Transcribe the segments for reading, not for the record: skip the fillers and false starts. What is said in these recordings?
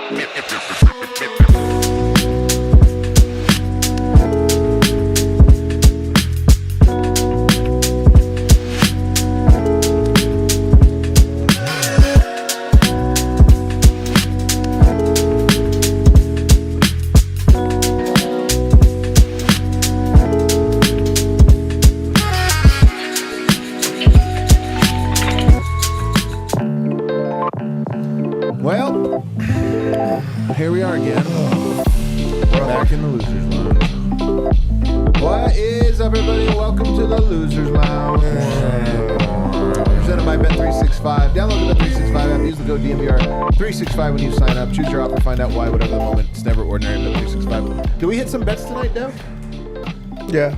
Well, here we are again. We're back in the Losers Lounge. What is up, everybody? Welcome to the Losers Lounge. Presented by Bet365. Download the Bet365 app. Use the code DNVR 365 when you sign up. Choose your offer. Find out why. Whatever the moment. It's never ordinary. Bet365. Did we hit some bets tonight, Dev? Yeah.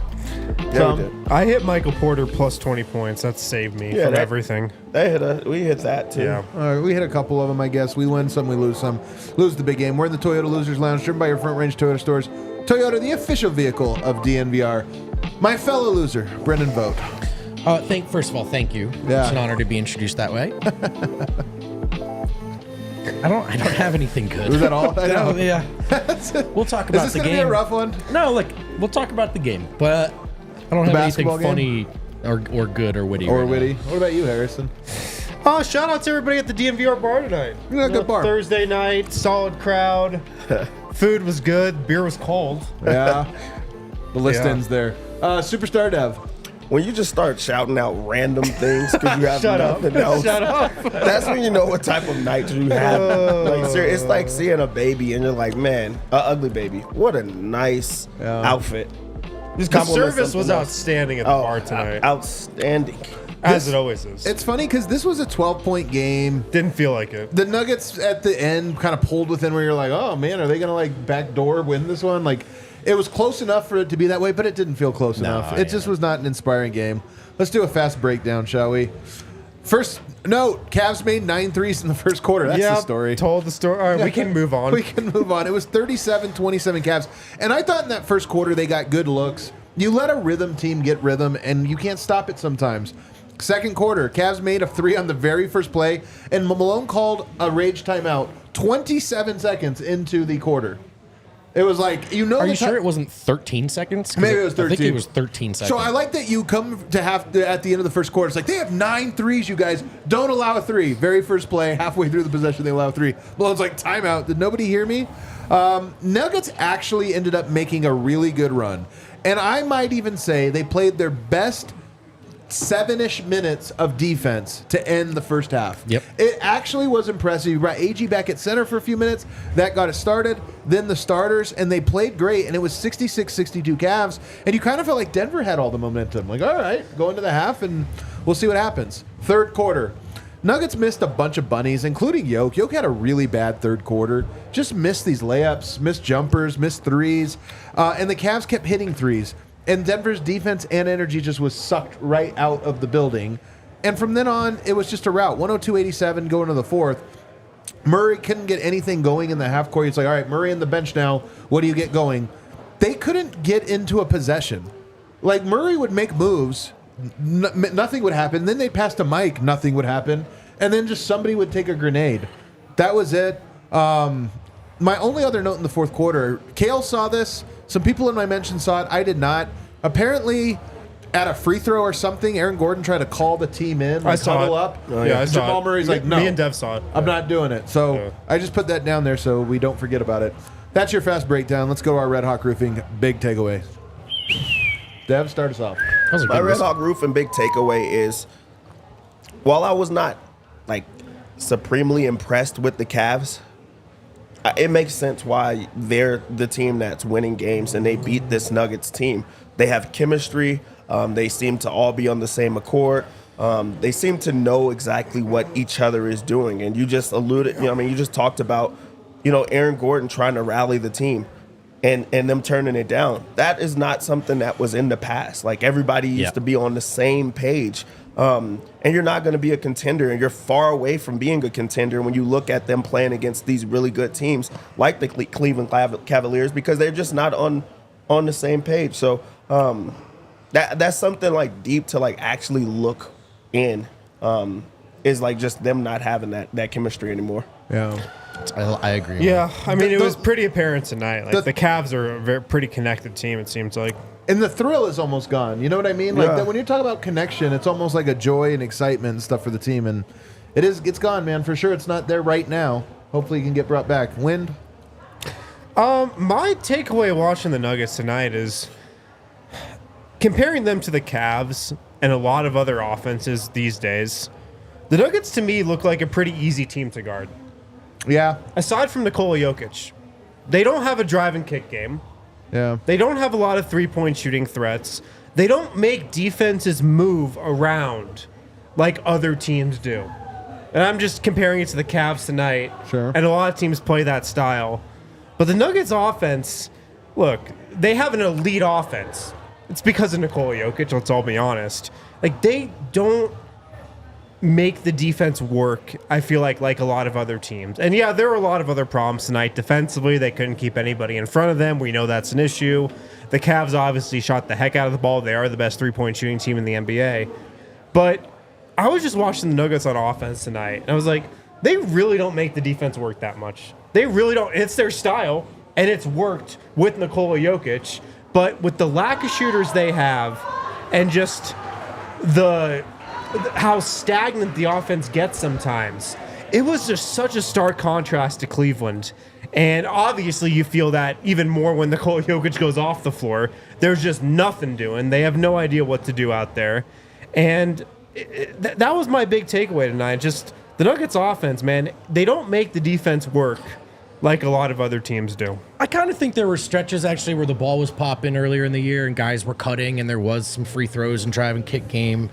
Yeah, we did. I hit Michael Porter plus 20 points. That saved me from everything. We hit that too. Yeah. All right, we hit a couple of them, I guess. We win some, we lose some. Lose the big game. We're in the Toyota Losers Lounge, driven by your Front Range Toyota stores. Toyota, the official vehicle of DNVR. My fellow loser, Brendan Vogt. First of all, thank you. Yeah. It's an honor to be introduced that way. I don't have anything good. Was that all? I know. Yeah. We'll talk about Is this the going to game. be a rough one? No, look, we'll talk about the game, but I don't have anything basketball funny or good or witty. Or right witty. now. What about you, Harrison? Shout out to everybody at the DNVR Bar tonight. Yeah, good bar. Thursday night, solid crowd. Food was good. Beer was cold. Yeah. The list Yeah. ends there. Superstar Dev. When you just start shouting out random things because you have Shut up. nothing else, Shut up. that's when you know what type of night you have. Like, it's like seeing a baby and you're like, man, an ugly baby. What a nice outfit. Just The compliment service was something else. outstanding at the bar tonight. Outstanding. As it always is. It's funny because this was a 12-point game. Didn't feel like it. The Nuggets at the end kind of pulled within where you're like, oh, man, are they going to, like, backdoor win this one? Like, it was close enough for it to be that way, but it didn't feel close enough. It just was not an inspiring game. Let's do a fast breakdown, shall we? First note, Cavs made 9 threes in the first quarter. That's the story. Told the story. All right, we can move on. We can move on. It was 37-27 Cavs. And I thought in that first quarter they got good looks. You let a rhythm team get rhythm, and you can't stop it sometimes. Second quarter, Cavs made a 3 on the very first play, and Malone called a rage timeout 27 seconds into the quarter. It was like, you know... Are you sure it wasn't 13 seconds? Maybe it was 13. I think it was 13 seconds. So I like that you come to have to, at the end of the first quarter, it's like, they have 9 threes, you guys. Don't allow a 3. Very first play, halfway through the possession, they allow a 3. Malone's like, timeout. Did nobody hear me? Nuggets actually ended up making a really good run. And I might even say they played their best 7-ish minutes of defense to end the first half. Yep. It actually was impressive. You brought AG back at center for a few minutes. That got it started. Then the starters, and they played great, and it was 66-62 Cavs. And you kind of felt like Denver had all the momentum. Like, all right, go into the half, and we'll see what happens. Third quarter. Nuggets missed a bunch of bunnies, including Jokic. Jokic had a really bad third quarter. Just missed these layups, missed jumpers, missed threes. And the Cavs kept hitting threes. And Denver's defense and energy just was sucked right out of the building. And from then on, it was just a rout. 102-87 going to the fourth. Murray couldn't get anything going in the half court. It's like, all right, Murray in the bench now. What do you get going? They couldn't get into a possession. Like, Murray would make moves. Nothing would happen. Then they'd pass to Mike. Nothing would happen. And then just somebody would take a grenade. That was it. My only other note in the fourth quarter, Kale saw this. Some people in my mention saw it. I did not. Apparently, at a free throw or something, Aaron Gordon tried to call the team in, like, huddle up. Oh, yeah, I saw Jamal it. Murray's like, no. Me and Dev saw it. I'm not doing it. So I just put that down there so we don't forget about it. That's your fast breakdown. Let's go to our Red Hawk Roofing big takeaway. Dev, start us off. My Red Hawk Roofing big takeaway is, while I was not like supremely impressed with the Cavs, it makes sense why they're the team that's winning games and they beat this Nuggets team. They have chemistry. They seem to all be on the same accord. They seem to know exactly what each other is doing. And you just alluded, you just talked about, Aaron Gordon trying to rally the team and them turning it down. That is not something that was in the past. Like, everybody used to be on the same page. And you're not going to be a contender, and you're far away from being a contender when you look at them playing against these really good teams like the Cleveland Cavaliers, because they're just not on the same page. So that's something like deep to like actually look in. is like just them not having that chemistry anymore. Yeah. I agree. Yeah, I mean, it was pretty apparent tonight. Like the Cavs are a very pretty connected team, it seems like. And the thrill is almost gone. You know what I mean? Like Yeah. that when you talk about connection, it's almost like a joy and excitement and stuff for the team. And it's gone, man, for sure. It's not there right now. Hopefully it can get brought back. Wind? My takeaway watching the Nuggets tonight is comparing them to the Cavs and a lot of other offenses these days. The Nuggets, to me, look like a pretty easy team to guard. Yeah. Aside from Nikola Jokic, they don't have a drive and kick game. Yeah. They don't have a lot of three-point shooting threats. They don't make defenses move around like other teams do. And I'm just comparing it to the Cavs tonight. Sure. And a lot of teams play that style. But the Nuggets offense, look, they have an elite offense. It's because of Nikola Jokic, let's all be honest. Like, they don't make the defense work, I feel like a lot of other teams. And yeah, there were a lot of other problems tonight. Defensively, they couldn't keep anybody in front of them. We know that's an issue. The Cavs obviously shot the heck out of the ball. They are the best three-point shooting team in the NBA. But I was just watching the Nuggets on offense tonight, and I was like, they really don't make the defense work that much. They really don't. It's their style, and it's worked with Nikola Jokic. But with the lack of shooters they have, and just how stagnant the offense gets sometimes, it was just such a stark contrast to Cleveland. And obviously you feel that even more when Nikola Jokic goes off the floor. There's just nothing doing. They have no idea what to do out there. And that was my big takeaway tonight. Just the Nuggets offense, man, they don't make the defense work like a lot of other teams do. I kind of think there were stretches actually where the ball was popping earlier in the year and guys were cutting and there was some free throws and drive and kick game.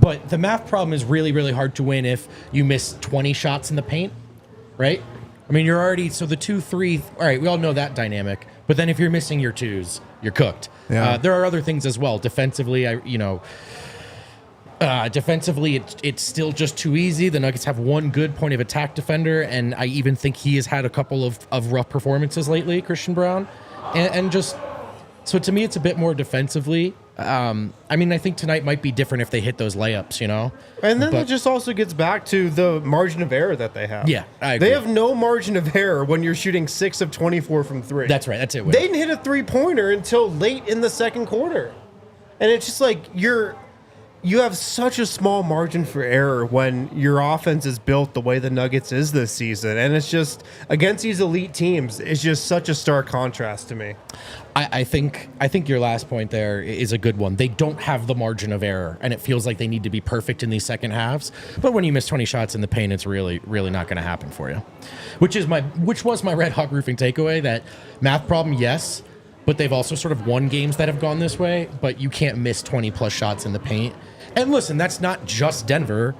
But the math problem is really, really hard to win if you miss 20 shots in the paint, right? I mean, you're already, so the 2-3, all right, we all know that dynamic. But then if you're missing your twos, you're cooked. Yeah. There are other things as well. Defensively, it's still just too easy. The Nuggets have one good point of attack defender, and I even think he has had a couple of rough performances lately, Christian Brown. And just, so to me, it's a bit more defensively. I mean, I think tonight might be different if they hit those layups, you know? And then it just also gets back to the margin of error that they have. Yeah, I agree. They have no margin of error when you're shooting 6 of 24 from 3. That's right. That's it. They didn't hit a three-pointer until late in the second quarter. And it's just like you have such a small margin for error when your offense is built the way the Nuggets is this season. And it's just, against these elite teams, it's just such a stark contrast to me. I think your last point there is a good one. They don't have the margin of error, and it feels like they need to be perfect in these second halves. But when you miss 20 shots in the paint, it's really, really not going to happen for you. Which was my Red Hawk Roofing takeaway, that math problem, yes, but they've also sort of won games that have gone this way, but you can't miss 20-plus shots in the paint. And listen, that's not just Denver.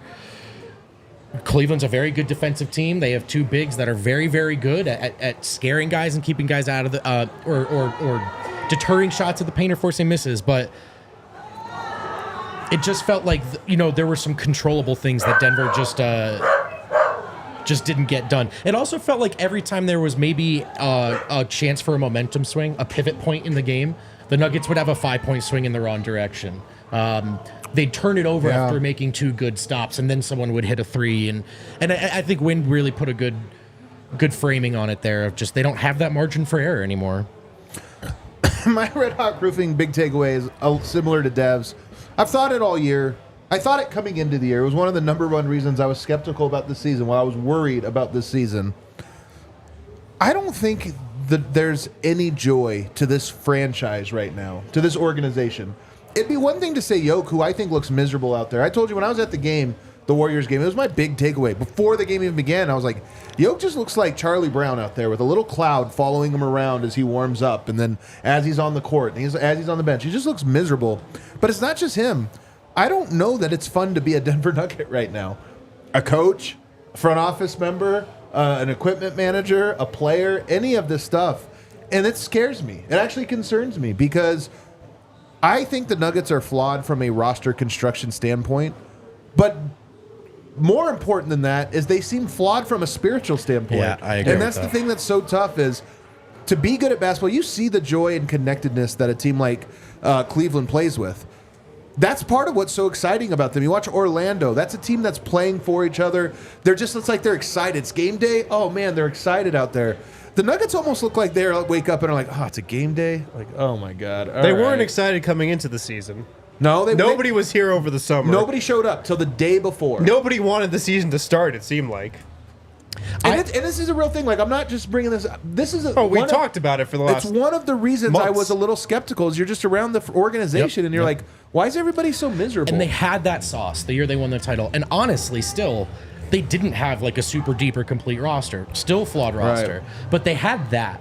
Cleveland's a very good defensive team. They have two bigs that are very, very good at scaring guys and keeping guys out of the or deterring shots at the paint or forcing misses. But it just felt like there were some controllable things that Denver just didn't get done. It also felt like every time there was maybe a chance for a momentum swing, a pivot point in the game, the Nuggets would have a 5-point swing in the wrong direction. They'd turn it over after making two good stops, and then someone would hit a three. And I think Wind really put a good framing on it there of just they don't have that margin for error anymore. My Red Hawk Roofing big takeaway is similar to Dev's. I've thought it all year. I thought it coming into the year. It was one of the number one reasons I was skeptical about this season, while I was worried about this season. I don't think that there's any joy to this franchise right now, to this organization. It'd be one thing to say Yoke, who I think looks miserable out there. I told you when I was at the game, the Warriors game, it was my big takeaway. Before the game even began, I was like, Yoke just looks like Charlie Brown out there with a little cloud following him around as he warms up, and then as he's on the court, and as he's on the bench. He just looks miserable. But it's not just him. I don't know that it's fun to be a Denver Nugget right now. A coach, front office member, an equipment manager, a player, any of this stuff. And it scares me. It actually concerns me because I think the Nuggets are flawed from a roster construction standpoint, but more important than that is they seem flawed from a spiritual standpoint. Yeah, I agree. And that's the thing that's so tough is to be good at basketball, you see the joy and connectedness that a team like Cleveland plays with. That's part of what's so exciting about them. You watch Orlando. That's a team that's playing for each other. It's like they're excited. It's game day. Oh, man, they're excited out there. The Nuggets almost look like they wake up and are like, oh, it's a game day? Like, oh, my God. They weren't excited coming into the season. No, nobody was here over the summer. Nobody showed up till the day before. Nobody wanted the season to start, it seemed like. And this is a real thing. Like, I'm not just bringing this up. This is we talked about it for the last It's one of the reasons months. I was a little skeptical is you're just around the organization and you're like, why is everybody so miserable? And they had that sauce the year they won the title. And honestly, still, they didn't have like a super deep or complete roster. Still flawed roster. Right. But they had that.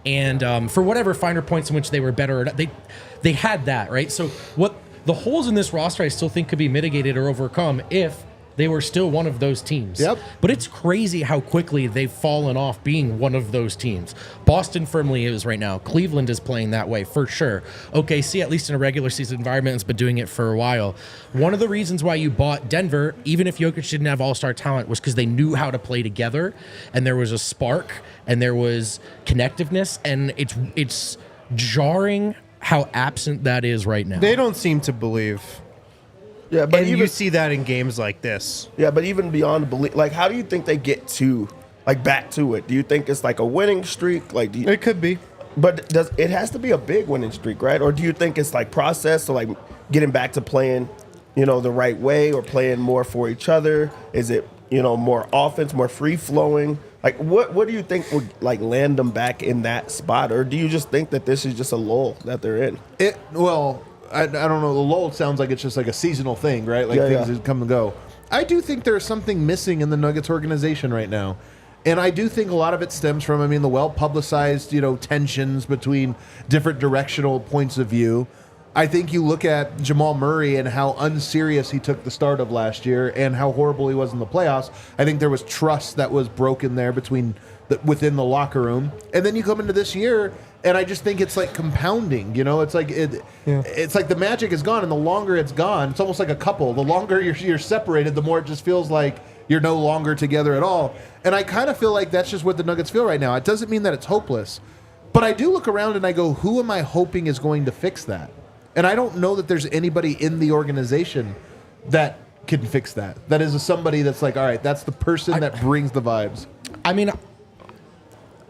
And for whatever finer points in which they were better, they had that, right? So what the holes in this roster I still think could be mitigated or overcome if they were still one of those teams. Yep. But it's crazy how quickly they've fallen off being one of those teams. Boston firmly is right now. Cleveland is playing that way for sure. OKC, at least in a regular season environment, has been doing it for a while. One of the reasons why you bought Denver, even if Jokic didn't have all-star talent, was because they knew how to play together, and there was a spark, and there was connectiveness, and it's jarring how absent that is right now. They don't seem to believe. Yeah, but You see that in games like this. Yeah, but even beyond belief, like, how do you think they get to, like, back to it? Do you think it's like a winning streak? Like, It could be. but it has to be a big winning streak, right? Or do you think it's like process, so like getting back to playing, the right way, or playing more for each other? Is it, more offense, more free flowing? Like, what do you think would like land them back in that spot, or do you just think that this is just a lull that they're in? I don't know. The lull sounds like it's just like a seasonal thing, right? Like things come and go. I do think there's something missing in the Nuggets organization right now. And I do think a lot of it stems from, the well-publicized, tensions between different directional points of view. I think you look at Jamal Murray and how unserious he took the start of last year and how horrible he was in the playoffs. I think there was trust that was broken there within the locker room. And then you come into this year, and I just think it's like compounding. It's like it's like the magic is gone, and the longer it's gone, it's almost like a couple. The longer you're separated, the more it just feels like you're no longer together at all. And I kind of feel like that's just what the Nuggets feel right now. It doesn't mean that it's hopeless, but I do look around and I go, who am I hoping is going to fix that? And I don't know that there's anybody in the organization that can fix that. That is somebody that's like, all right, that's the person that brings the vibes.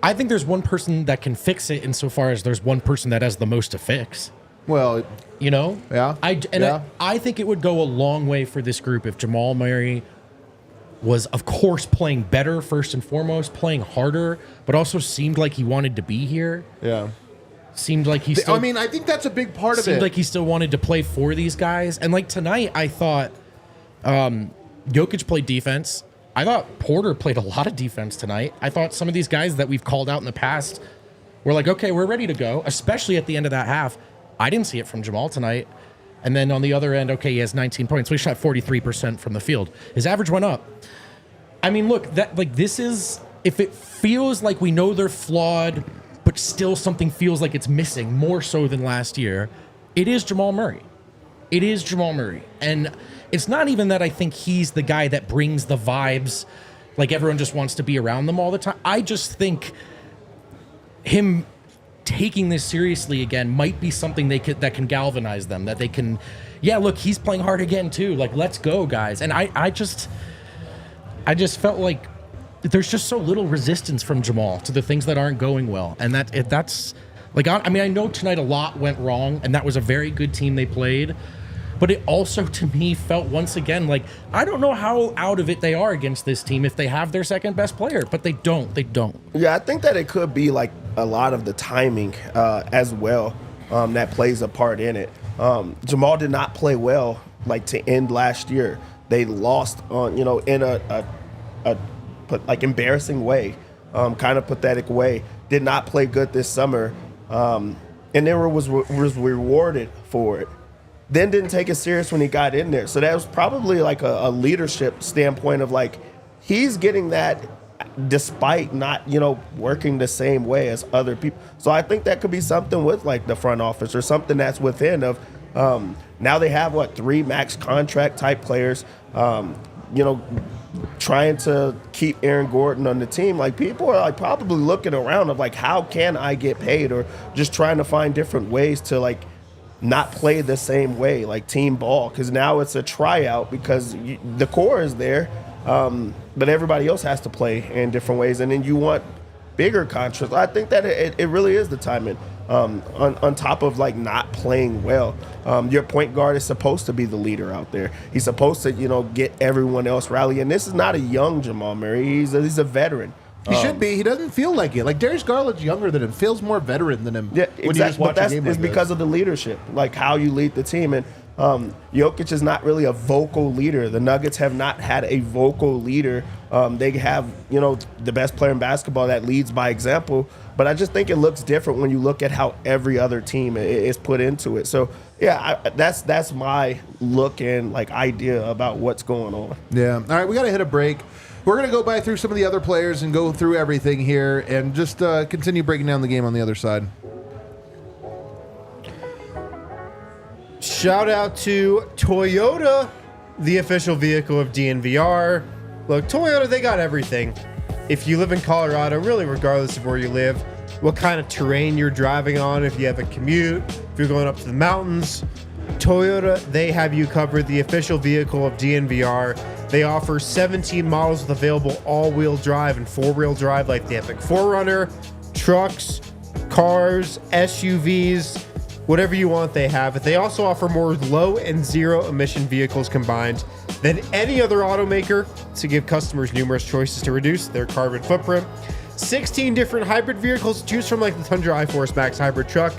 I think there's one person that can fix it insofar as there's one person that has the most to fix. Well, Yeah. Yeah. I think it would go a long way for this group if Jamal Murray was, of course, playing better first and foremost, playing harder, but also seemed like he wanted to be here. Yeah. Seemed like he still... I think that's a big part of it. Seemed like he still wanted to play for these guys. And like tonight, I thought Jokic played defense. I thought Porter played a lot of defense tonight. I thought some of these guys that we've called out in the past were like, okay, we're ready to go, especially at the end of that half. I didn't see it from Jamal tonight. And then on the other end, okay, he has 19 points. So he shot 43% from the field. His average went up. Look, this is, if it feels like we know they're flawed, but still something feels like it's missing more so than last year, it is Jamal Murray. It is Jamal Murray. And it's not even that I think he's the guy that brings the vibes, like everyone just wants to be around them all the time. I just think him taking this seriously again might be something that can galvanize them, that they can, look, he's playing hard again too. Like, let's go, guys. And I just felt like there's just so little resistance from Jamal to the things that aren't going well. And that's like, I know tonight a lot went wrong, and that was a very good team they played. But it also, to me, felt once again like, I don't know how out of it they are against this team if they have their second best player, but they don't. They don't. Yeah, I think that it could be like a lot of the timing as well that plays a part in it. Jamal did not play well like to end last year. They lost on in a embarrassing way, kind of pathetic way. Did not play good this summer, and then was rewarded for it. Then didn't take it serious when he got in there. So that was probably like a leadership standpoint of like, he's getting that despite not, working the same way as other people. So I think that could be something with like the front office or something that's within of, now they have 3 max contract type players, trying to keep Aaron Gordon on the team. Like, people are like probably looking around of like, how can I get paid, or just trying to find different ways to like not play the same way, like team ball, because now it's a tryout because the core is there, but everybody else has to play in different ways, and then you want bigger contracts. I think that it really is the timing. On top of like not playing well, your point guard is supposed to be the leader out there. He's supposed to, get everyone else rally. And this is not a young Jamal Murray. He's a veteran. He should be. He doesn't feel like it. Like Darius Garland's younger than him, feels more veteran than him. Yeah, when you just exactly. watch But a game it's like because this. of the leadership, like how you lead the team. And Jokic is not really a vocal leader. The Nuggets have not had a vocal leader. They have, the best player in basketball that leads by example. But I just think it looks different when you look at how every other team is put into it. So, yeah, that's my look and like idea about what's going on. Yeah. All right, we got to hit a break. We're going to go by through some of the other players and go through everything here and just continue breaking down the game on the other side. Shout out to Toyota, the official vehicle of DNVR. Look, Toyota, they got everything. If you live in Colorado, really regardless of where you live, what kind of terrain you're driving on, if you have a commute, if you're going up to the mountains, Toyota, they have you covered, the official vehicle of DNVR. They offer 17 models with available all-wheel drive and four-wheel drive like the Epic 4Runner, trucks, cars, SUVs, whatever you want they have. But they also offer more low and zero emission vehicles combined than any other automaker to give customers numerous choices to reduce their carbon footprint. 16 different hybrid vehicles to choose from like the Tundra iForce Max hybrid truck.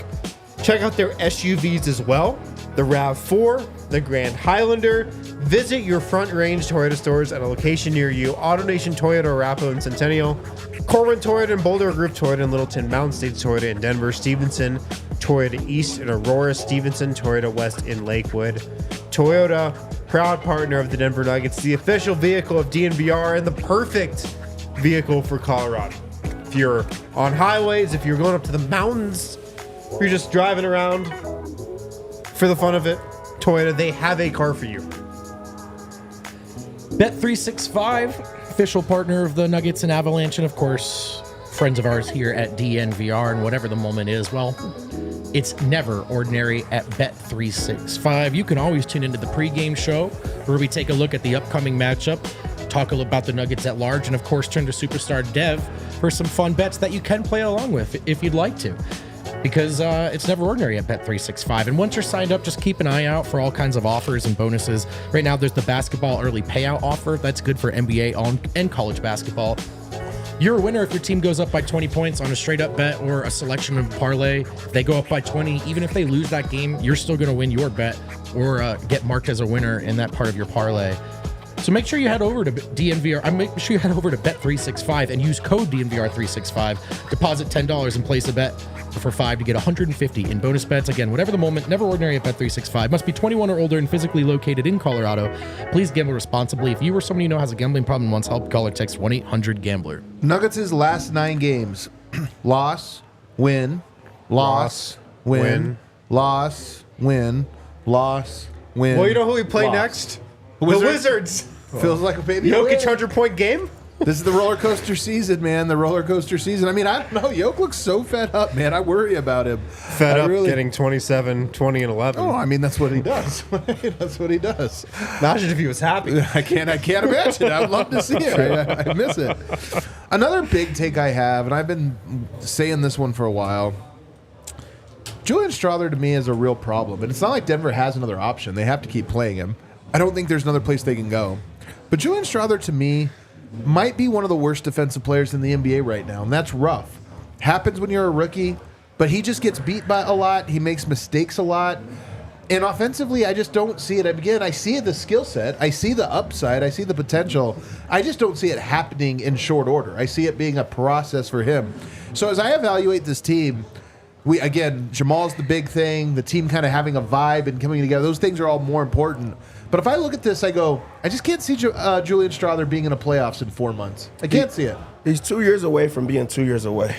Check out their SUVs as well. The RAV4, the Grand Highlander. Visit your Front Range Toyota stores at a location near you. AutoNation Toyota, Arapahoe and Centennial. Corwin Toyota and Boulder Group Toyota in Littleton. Mountain States Toyota in Denver. Stevenson Toyota East in Aurora. Stevenson Toyota West in Lakewood. Toyota, proud partner of the Denver Nuggets, the official vehicle of DNVR and the perfect vehicle for Colorado. If you're on highways, if you're going up to the mountains, if you're just driving around for the fun of it, Toyota, they have a car for you. Bet365, official partner of the Nuggets and Avalanche, and of course, friends of ours here at DNVR, and whatever the moment is, well, it's never ordinary at Bet365. You can always tune into the pregame show where we take a look at the upcoming matchup, talk about the Nuggets at large, and of course, turn to Superstar Dev for some fun bets that you can play along with if you'd like to. Because it's never ordinary at Bet365. And once you're signed up, just keep an eye out for all kinds of offers and bonuses. Right now, there's the basketball early payout offer. That's good for NBA and college basketball. You're a winner if your team goes up by 20 points on a straight-up bet or a selection of parlay. If they go up by 20, even if they lose that game, you're still going to win your bet or get marked as a winner in that part of your parlay. So make sure you head over to DNVR. Make sure you head over to Bet365 and use code DNVR365. Deposit $10 and place a bet for $5 to get $150 in bonus bets. Again, whatever the moment, never ordinary at Bet365. Must be 21 or older and physically located in Colorado. Please gamble responsibly. If you or someone you know has a gambling problem and wants help, call or text 1-800-GAMBLER. Nuggets' last 9 games: loss, win, loss, win, loss, win, loss, win. Well, you know who we play loss. next? Wizards. The Wizards. Feels like a baby. Jokic win. 100-point game? This is the roller coaster season, man. The roller coaster season. I mean, I don't know. Yoke looks so fed up, man. I worry about him. Fed up getting 27, 20, and 11. Oh, I mean, that's what he does. That's what he does. Imagine if he was happy. I can't imagine. I'd love to see it. I miss it. Another big take I have, and I've been saying this one for a while. Julian Strawther to me is a real problem, and it's not like Denver has another option. They have to keep playing him. I don't think there's another place they can go. But Julian Strawther to me might be one of the worst defensive players in the NBA right now, and that's rough. Happens when you're a rookie, but he just gets beat by a lot. He makes mistakes a lot. And offensively, I just don't see it. Again, I see the skill set. I see the upside. I see the potential. I just don't see it happening in short order. I see it being a process for him. So as I evaluate this team, Jamal's the big thing, the team kind of having a vibe and coming together. Those things are all more important. But if I look at this, I go, I just can't see Julian Strawther being in the playoffs in 4 months. I can't see it. He's 2 years away from being 2 years away.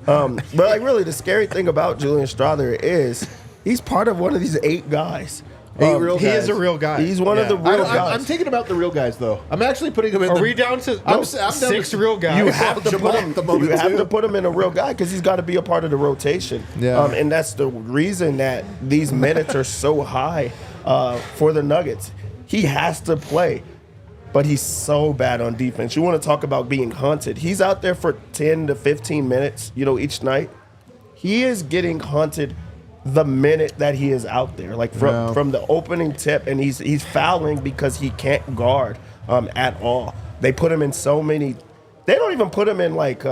But like really, the scary thing about Julian Strawther is he's part of one of these 8 guys. 8 real guys. He is a real guy. He's one of the real guys. I'm thinking about the real guys, though. I'm actually putting him in. Are we down to I'm down 6 to- real guys? You have to Jamal put at him. the moment, You have too. to put him in a real guy because he's got to be a part of the rotation. Yeah. And that's the reason that these minutes are so high for the Nuggets. He has to play, but he's so bad on defense. You want to talk about being hunted? He's out there for 10 to 15 minutes, each night. He is getting hunted the minute that he is out there, like from the opening tip, and he's fouling because he can't guard at all. They put him in so many. They don't even put him in like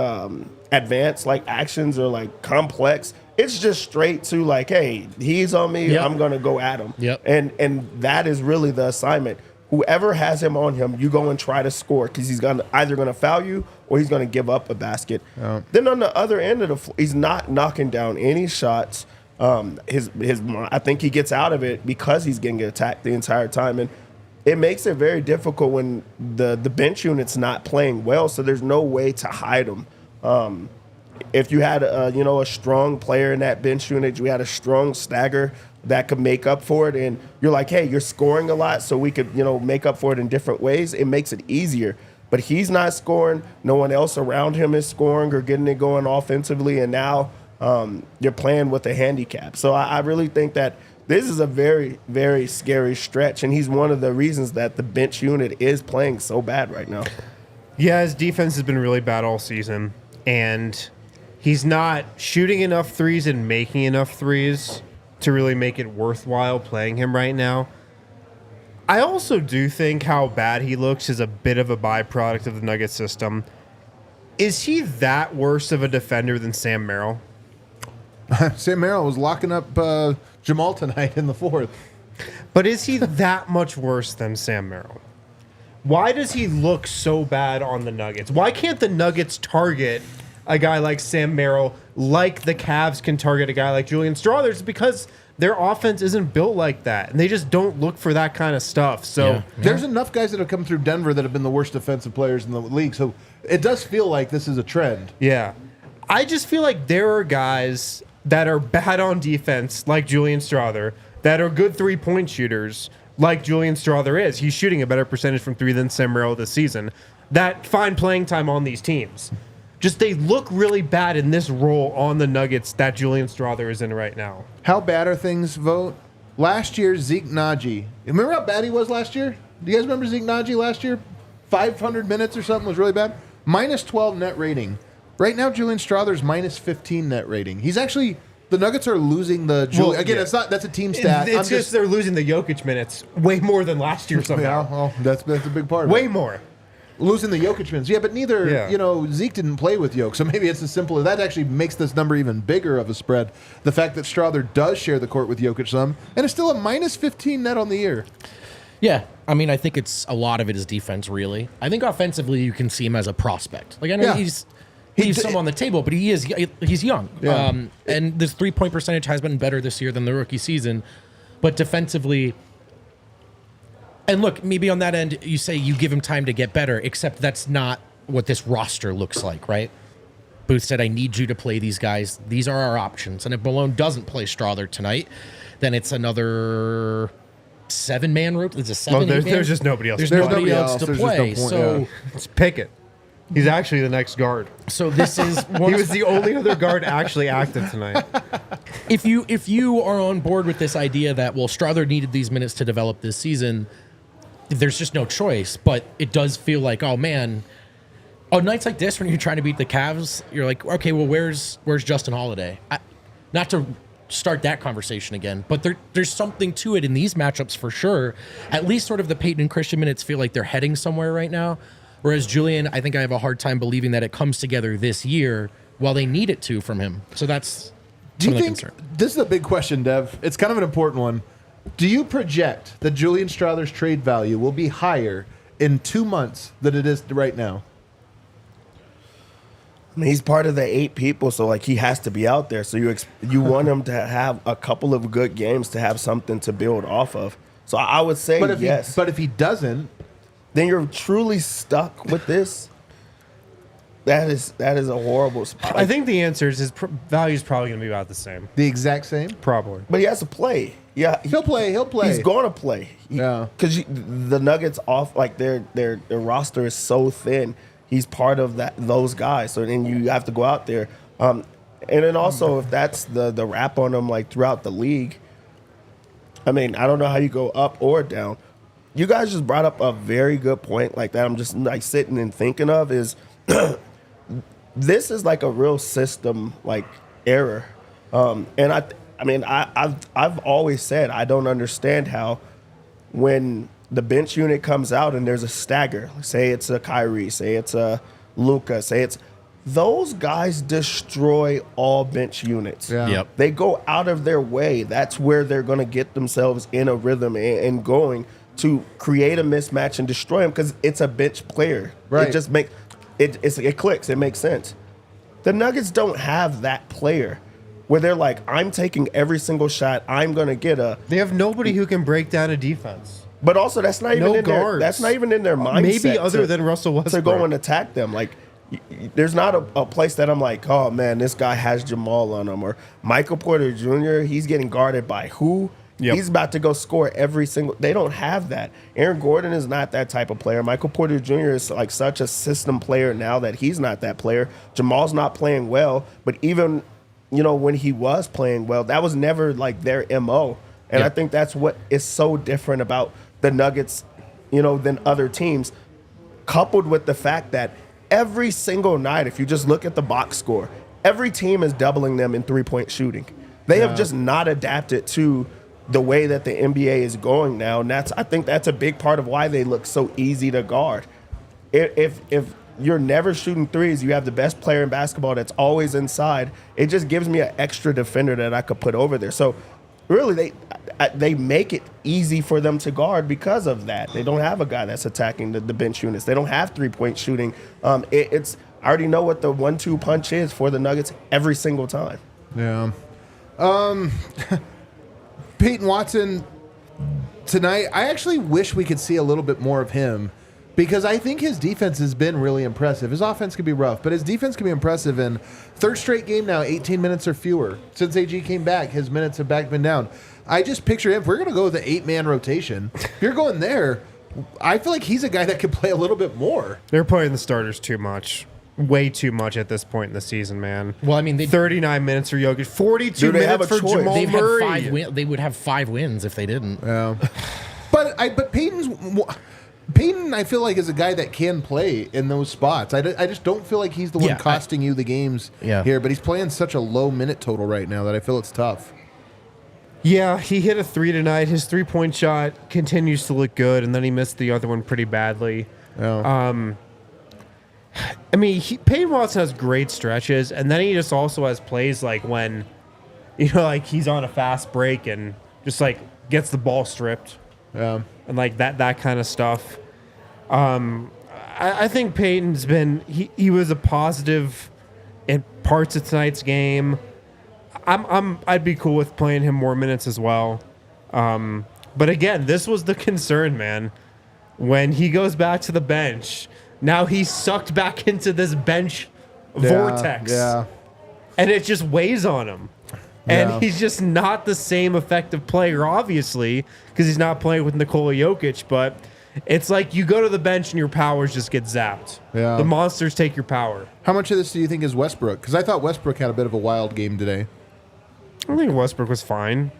advanced like actions or like complex. It's just straight to like, hey, he's on me. Yep. I'm gonna go at him. Yep. And that is really the assignment. Whoever has him on him, you go and try to score because he's either gonna foul you or he's gonna give up a basket. Then on the other end of the floor, he's not knocking down any shots. I think he gets out of it because he's getting attacked the entire time, and it makes it very difficult when the bench unit's not playing well. So there's no way to hide him. If you had a strong player in that bench unit, you had a strong stagger that could make up for it, and you're like, hey, you're scoring a lot, so we could make up for it in different ways. It makes it easier. But he's not scoring. No one else around him is scoring or getting it going offensively, and now you're playing with a handicap. So I really think that this is a very, very scary stretch, and he's one of the reasons that the bench unit is playing so bad right now. Yeah, his defense has been really bad all season, and he's not shooting enough threes and making enough threes to really make it worthwhile playing him right now. I also do think how bad he looks is a bit of a byproduct of the Nuggets system. Is he that worse of a defender than Sam Merrill? Sam Merrill was locking up Jamal tonight in the fourth. But is he that much worse than Sam Merrill? Why does he look so bad on the Nuggets? Why can't the Nuggets target a guy like Sam Merrill like the Cavs can target a guy like Julian Strawther? It's because their offense isn't built like that, and they just don't look for that kind of stuff. So there's enough guys that have come through Denver that have been the worst defensive players in the league. So it does feel like this is a trend. yeah, I just feel like there are guys that are bad on defense, like Julian Strawther, that are good three-point shooters, like Julian Strawther is. He's shooting a better percentage from three than Sam Merrill this season, that find playing time on these teams. Just they look really bad in this role on the Nuggets that Julian Strawther is in right now. How bad are things, Vogt? Last year, Zeke Naji. Remember how bad he was last year? Do you guys remember Zeke Naji last year? 500 minutes or something was really bad. Minus 12 net rating. Right now, Julian Strawther's minus 15 net rating. He's actually, the Nuggets are losing the that's a team stat. It's just they're losing the Jokic minutes way more than last year somehow. Yeah, well, that's a big part of Way it. more. Losing the Jokic minutes. Yeah, but neither, Yeah. Zeke didn't play with Jokic, so maybe it's as simple as that actually makes this number even bigger of a spread. The fact that Strawther does share the court with Jokic some, and it's still a minus 15 net on the year. Yeah, I mean, I think it's a lot of it is defense, really. I think offensively, you can see him as a prospect. Like, I know Yeah. he's some on the table, but he's young. Yeah. And this 3-point percentage has been better this year than the rookie season. But defensively, and look, maybe on that end, you say you give him time to get better, except that's not what this roster looks like, right? Booth said, I need you to play these guys. These are our options. And if Malone doesn't play Strawther tonight, then it's another 7-man route. It's a 7 there's just nobody else. There's to play. nobody else to There's just no play. point, So yeah. It's Pickett. He's actually the next guard. So this is He was the only other guard actually active tonight. if you are on board with this idea that Strawther needed these minutes to develop this season, there's just no choice. But it does feel like, oh man, on nights like this when you're trying to beat the Cavs, you're like, okay, well where's Justin Holiday? Not to start that conversation again, but there's something to it in these matchups for sure. At least sort of the Peyton and Christian minutes feel like they're heading somewhere right now. Whereas Julian, I think I have a hard time believing that it comes together this year while they need it to from him. So that's Do you some of the think, concern. this is a big question, Dev. It's kind of an important one. Do you project that Julian Strawther's trade value will be higher in 2 months than it is right now? I mean, he's part of the 8 people, so like he has to be out there. So you want him to have a couple of good games to have something to build off of. So I would say yes. But if he doesn't, then you're truly stuck with this. That is a horrible spot. I think the answer is his value is probably going to be about the same. the exact same? Probably. But he has to play. Yeah, He'll play. He's going to play. Yeah. Because the Nuggets off, like their roster is so thin. He's part of those guys. So then you have to go out there. And then also, if that's the rap on them, like throughout the league, I mean, I don't know how you go up or down. You guys just brought up a very good point like that. I'm just like sitting and thinking of is this is like a real system like error. And I've always said I don't understand how when the bench unit comes out and there's a stagger, say it's a Kyrie, say it's a Luka, say it's those guys destroy all bench units. Yeah. Yep. They go out of their way. That's where they're going to get themselves in a rhythm and going to create a mismatch and destroy them because it's a bench player. Right. It just makes it clicks. It makes sense. The Nuggets don't have that player where they're like, I'm taking every single shot. I'm going to get a. They have nobody who can break down a defense. But also, that's not even No in their. guards. That's not even in their mindset. Maybe other than Russell to Westbrook. go and attack them. Like, there's not a place that I'm like, oh man, this guy has Jamal on him, or Michael Porter Jr. He's getting guarded by who? Yep. He's about to go score every single. They don't have that. Aaron Gordon is not that type of player. Michael Porter Jr. is like such a system player now that he's not that player. Jamal's not playing well, but even when he was playing well, that was never like their MO. And I think that's what is so different about the Nuggets, than other teams, coupled with the fact that every single night, if you just look at the box score, every team is doubling them in three-point shooting. They have just not adapted to the way that the NBA is going now, and I think that's a big part of why they look so easy to guard. If you're never shooting threes, you have the best player in basketball that's always inside, it just gives me an extra defender that I could put over there. So really, they make it easy for them to guard because of that. They don't have a guy that's attacking the bench units. They don't have three-point shooting. I already know what the 1-2 punch is for the Nuggets every single time. Yeah. Peyton Watson tonight, I actually wish we could see a little bit more of him because I think his defense has been really impressive. His offense can be rough, but his defense can be impressive. And third straight game now, 18 minutes or fewer. Since AG came back, his minutes have been down. I just picture him, if we're going to go with an 8-man rotation, if you're going there, I feel like he's a guy that could play a little bit more. They're playing the starters too much. Way too much at this point in the season, man. Well, I mean, 39 minutes for Jokic, 42 they have minutes a for choice? Jamal Murray. They would have 5 wins if they didn't. Yeah. But Peyton, I feel like, is a guy that can play in those spots. I just don't feel like he's the one costing you the games here. But he's playing such a low minute total right now that I feel it's tough. Yeah, he hit a 3 tonight. His 3-point shot continues to look good, and then he missed the other one pretty badly. Yeah. I mean, Peyton Watson has great stretches, and then he just also has plays like when, like he's on a fast break and just like gets the ball stripped. Yeah. And like that kind of stuff. I think Peyton's been he was a positive in parts of tonight's game. I'd be cool with playing him more minutes as well. But again, this was the concern, man. When he goes back to the bench, now he's sucked back into this bench vortex. Yeah. And it just weighs on him. And Yeah. he's just not the same effective player, obviously, because he's not playing with Nikola Jokic. But it's like you go to the bench and your powers just get zapped. Yeah. The monsters take your power. How much of this do you think is Westbrook? Because I thought Westbrook had a bit of a wild game today. I think Westbrook was fine.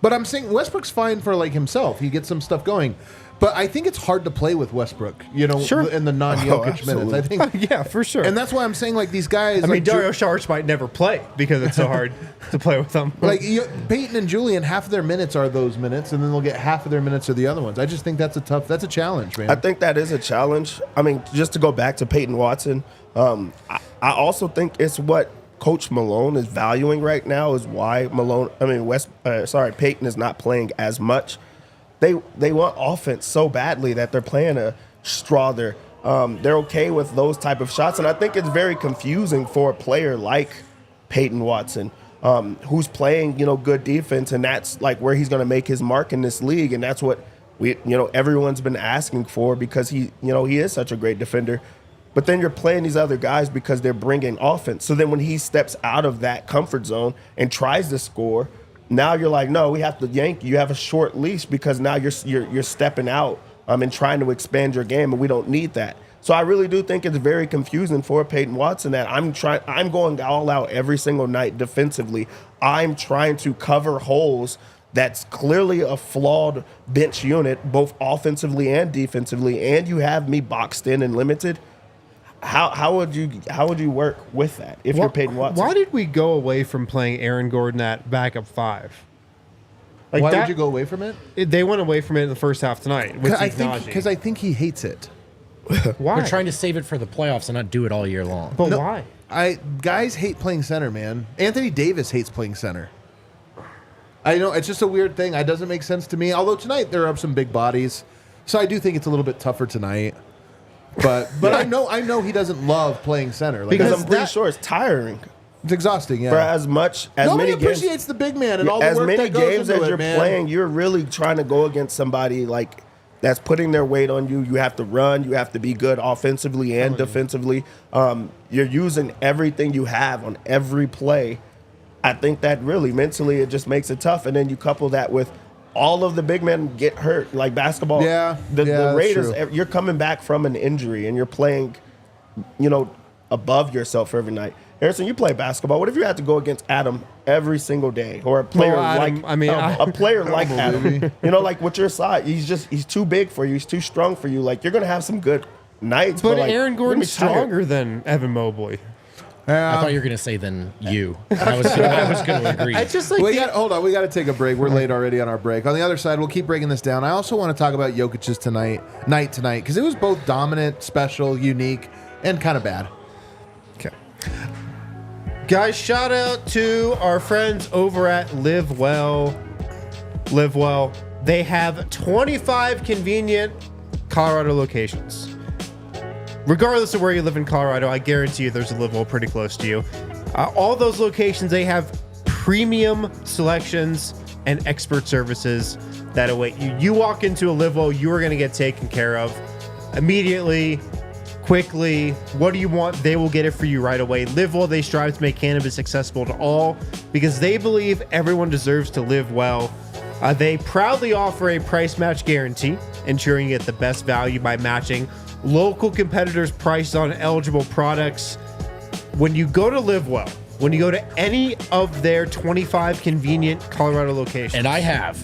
But I'm saying Westbrook's fine for like himself. He gets some stuff going. But I think it's hard to play with Westbrook, Sure. in the non-Jokic minutes. I think, Yeah, for sure. and that's why I'm saying like these guys. I mean, like Dario Saric might never play because it's so hard to play with them. Like Peyton and Julian, half of their minutes are those minutes, and then they'll get half of their minutes are the other ones. I just think that's a challenge, man. I think that is a challenge. I mean, just to go back to Peyton Watson, I also think it's what Coach Malone is valuing right now is why Peyton is not playing as much. They want offense so badly that they're playing a Strawther. They're okay with those type of shots, and I think it's very confusing for a player like Peyton Watson, who's playing good defense, and that's like where he's going to make his mark in this league, and that's what everyone's been asking for because he is such a great defender. But then you're playing these other guys because they're bringing offense. So then when he steps out of that comfort zone and tries to score, Now you're like, no, we have to yank you. You have a short leash because now you're stepping out and trying to expand your game, and we don't need that. So I really do think it's very confusing for Peyton Watson that I'm going all out every single night defensively. I'm trying to cover holes that's clearly a flawed bench unit, both offensively and defensively, and you have me boxed in and limited. How would you work with that if you're Peyton Watson? Why did we go away from playing Aaron Gordon at backup 5? Like Why would you go away from it? They went away from it in the first half tonight. Because I think he hates it. Why? We're trying to save it for the playoffs and not do it all year long. But why? Guys hate playing center, man. Anthony Davis hates playing center. I know it's just a weird thing. It doesn't make sense to me. Although tonight there are some big bodies, so I do think it's a little bit tougher tonight. But I know he doesn't love playing center because I'm pretty sure it's tiring. It's exhausting. Yeah. For as Nobody many appreciates the big man and all the as work many that goes games into as it, you're man. playing. You're really trying to go against somebody like that's putting their weight on you. You have to run. You have to be good offensively and defensively. You're using everything you have on every play. I think that really mentally it just makes it tough. And then you couple that with all of the big men get hurt, like basketball. The Raiders, you're coming back from an injury and you're playing, above yourself every night. Harrison, you play basketball. What if you had to go against Adam every single day, or a player a player like Adam? Like with your side, he's too big for you. He's too strong for you. Like you're gonna have some good nights. But like, Aaron Gordon's stronger than Evan Mobley. I thought you were going to say than you. I was going to agree. It's just like hold on. We got to take a break. We're late already on our break. On the other side, we'll keep breaking this down. I also want to talk about Jokic's night tonight because it was both dominant, special, unique, and kind of bad. Okay. Guys, shout out to our friends over at Live Well. Live Well. They have 25 convenient Colorado locations. Regardless of where you live in Colorado, I guarantee you there's a Live Well pretty close to you. All those locations, they have premium selections and expert services that await you. You walk into a Live Well, you are going to get taken care of immediately, quickly. What do you want? They will get it for you right away. Live Well, they strive to make cannabis accessible to all because they believe everyone deserves to live well. They proudly offer a price match guarantee, ensuring you get the best value by matching local competitors' prices on eligible products. When you go to Live Well, when you go to any of their 25 convenient Colorado locations, and I have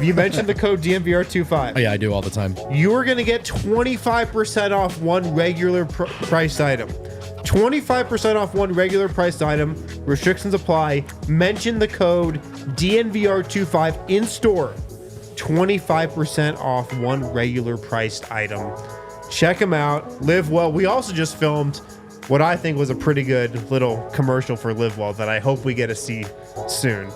you mentioned the code DNVR25? Oh, yeah, I do all the time. You are going to get 25% off one regular priced item. 25% off one regular priced item. Restrictions apply. Mention the code DNVR25 in store. 25% off one regular priced item. Check them out. Live Well. We also just filmed what I think was a pretty good little commercial for Live Well that I hope we get to see soon.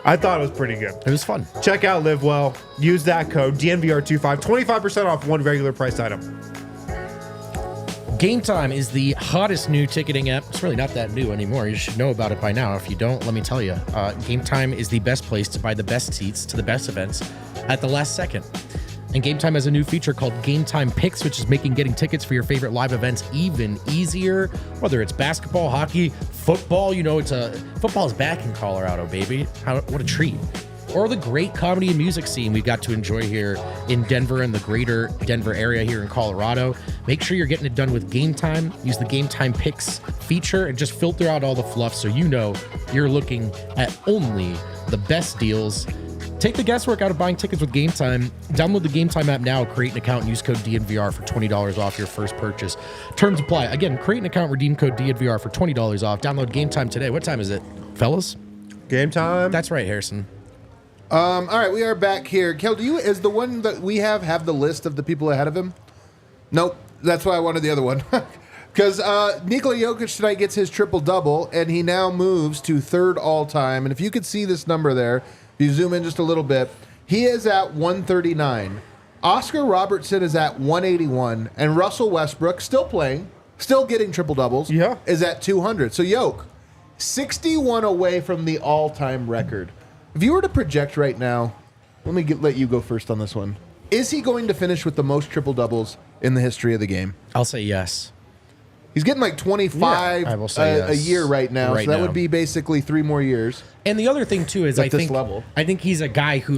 I thought it was pretty good. It was fun. Check out Live Well. Use that code DNVR25. 25% off one regular priced item. Game Time is the hottest new ticketing app. It's really not that new anymore. You should know about it by now. If you don't, let me tell you. Game Time is the best place to buy the best seats to the best events at the last second. And Game Time has a new feature called Game Time Picks, which is making getting tickets for your favorite live events even easier. Whether it's basketball, hockey, football, football's back in Colorado, baby. What a treat. Or the great comedy and music scene we got to enjoy here in Denver and the greater Denver area here in Colorado. Make sure you're getting it done with Game Time. Use the Game Time Picks feature and just filter out all the fluff so you know you're looking at only the best deals. Take the guesswork out of buying tickets with Game Time. Download the Game Time app now, create an account, and use code DNVR for $20 off your first purchase. Terms apply. Again, create an account, redeem code DNVR for $20 off. Download Game Time today. What time is it, fellas? Game time. That's right, Harrison. All right, we are back here. Kel, is the one that we have the list of the people ahead of him? Nope. That's why I wanted the other one. Because Nikola Jokic tonight gets his triple-double, and he now moves to third all-time. And if you could see this number there, if you zoom in just a little bit, he is at 139. Oscar Robertson is at 181. And Russell Westbrook, still playing, still getting triple-doubles, is at 200. So Jokic, 61 away from the all-time record. If you were to project right now, let you go first on this one. Is he going to finish with the most triple-doubles in the history of the game? I'll say yes. He's getting like 25 I will say a yes. year right now. Right so that now. would be basically 3 more years. And the other thing too is At this level. I think he's a guy who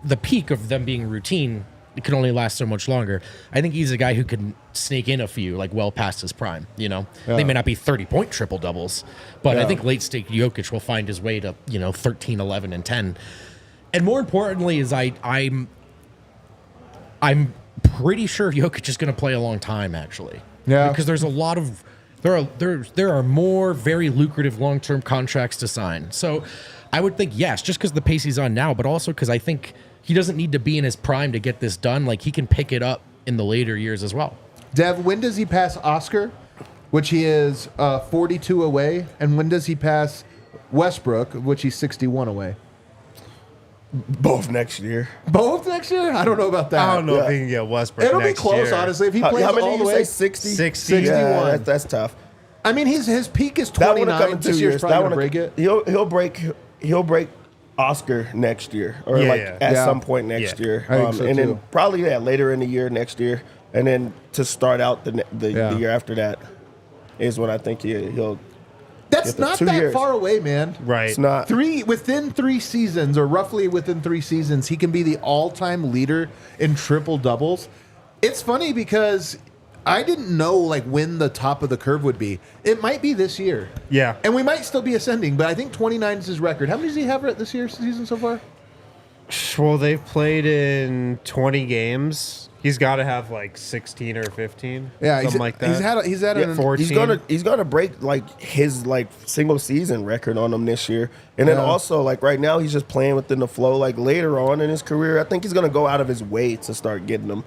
the peak of them being routine, it could only last so much longer. I think he's a guy who could sneak in a few well past his prime, They may not be 30-point triple doubles, but I think late stage Jokic will find his way to, 13, 11 and 10. And more importantly is I'm pretty sure Jokic is going to play a long time actually. Yeah. Because there's a lot of there are more very lucrative long-term contracts to sign. So I would think yes, just because the pace he's on now, but also because I think he doesn't need to be in his prime to get this done. Like he can pick it up in the later years as well. Dev, when does he pass Oscar, which he is 42 away, and when does he pass Westbrook, which he's 61 away? Both next year. Both next year? I don't know about that. I don't know if he can get Westbrook It'll next be close, year. honestly. If he plays How many all did the you way, say? 60? 60. Yeah, that's tough. I mean, his peak is That would have 29. come in 2 This years. year's probably That gonna would break it. He'll break Oscar next year, or Yeah, at yeah. some point next Yeah. year, I think so, and too. then probably later in the year next year, and then to start out the year after that is when I think he'll. That's the not 2 that years. far away, man. Right. It's not. Within 3 seasons, or roughly within 3 seasons, he can be the all-time leader in triple doubles. It's funny because I didn't know when the top of the curve would be. It might be this year. Yeah. And we might still be ascending, but I think 29 is his record. How many does he have this year's season so far? Well, they've played in 20 games. He's got to have 16 or 15. Yeah, something like that. He's had an 14. He's gonna break his single season record on him this year, and then Yeah. also right now he's just playing within the flow. Later on in his career, I think he's gonna go out of his way to start getting them.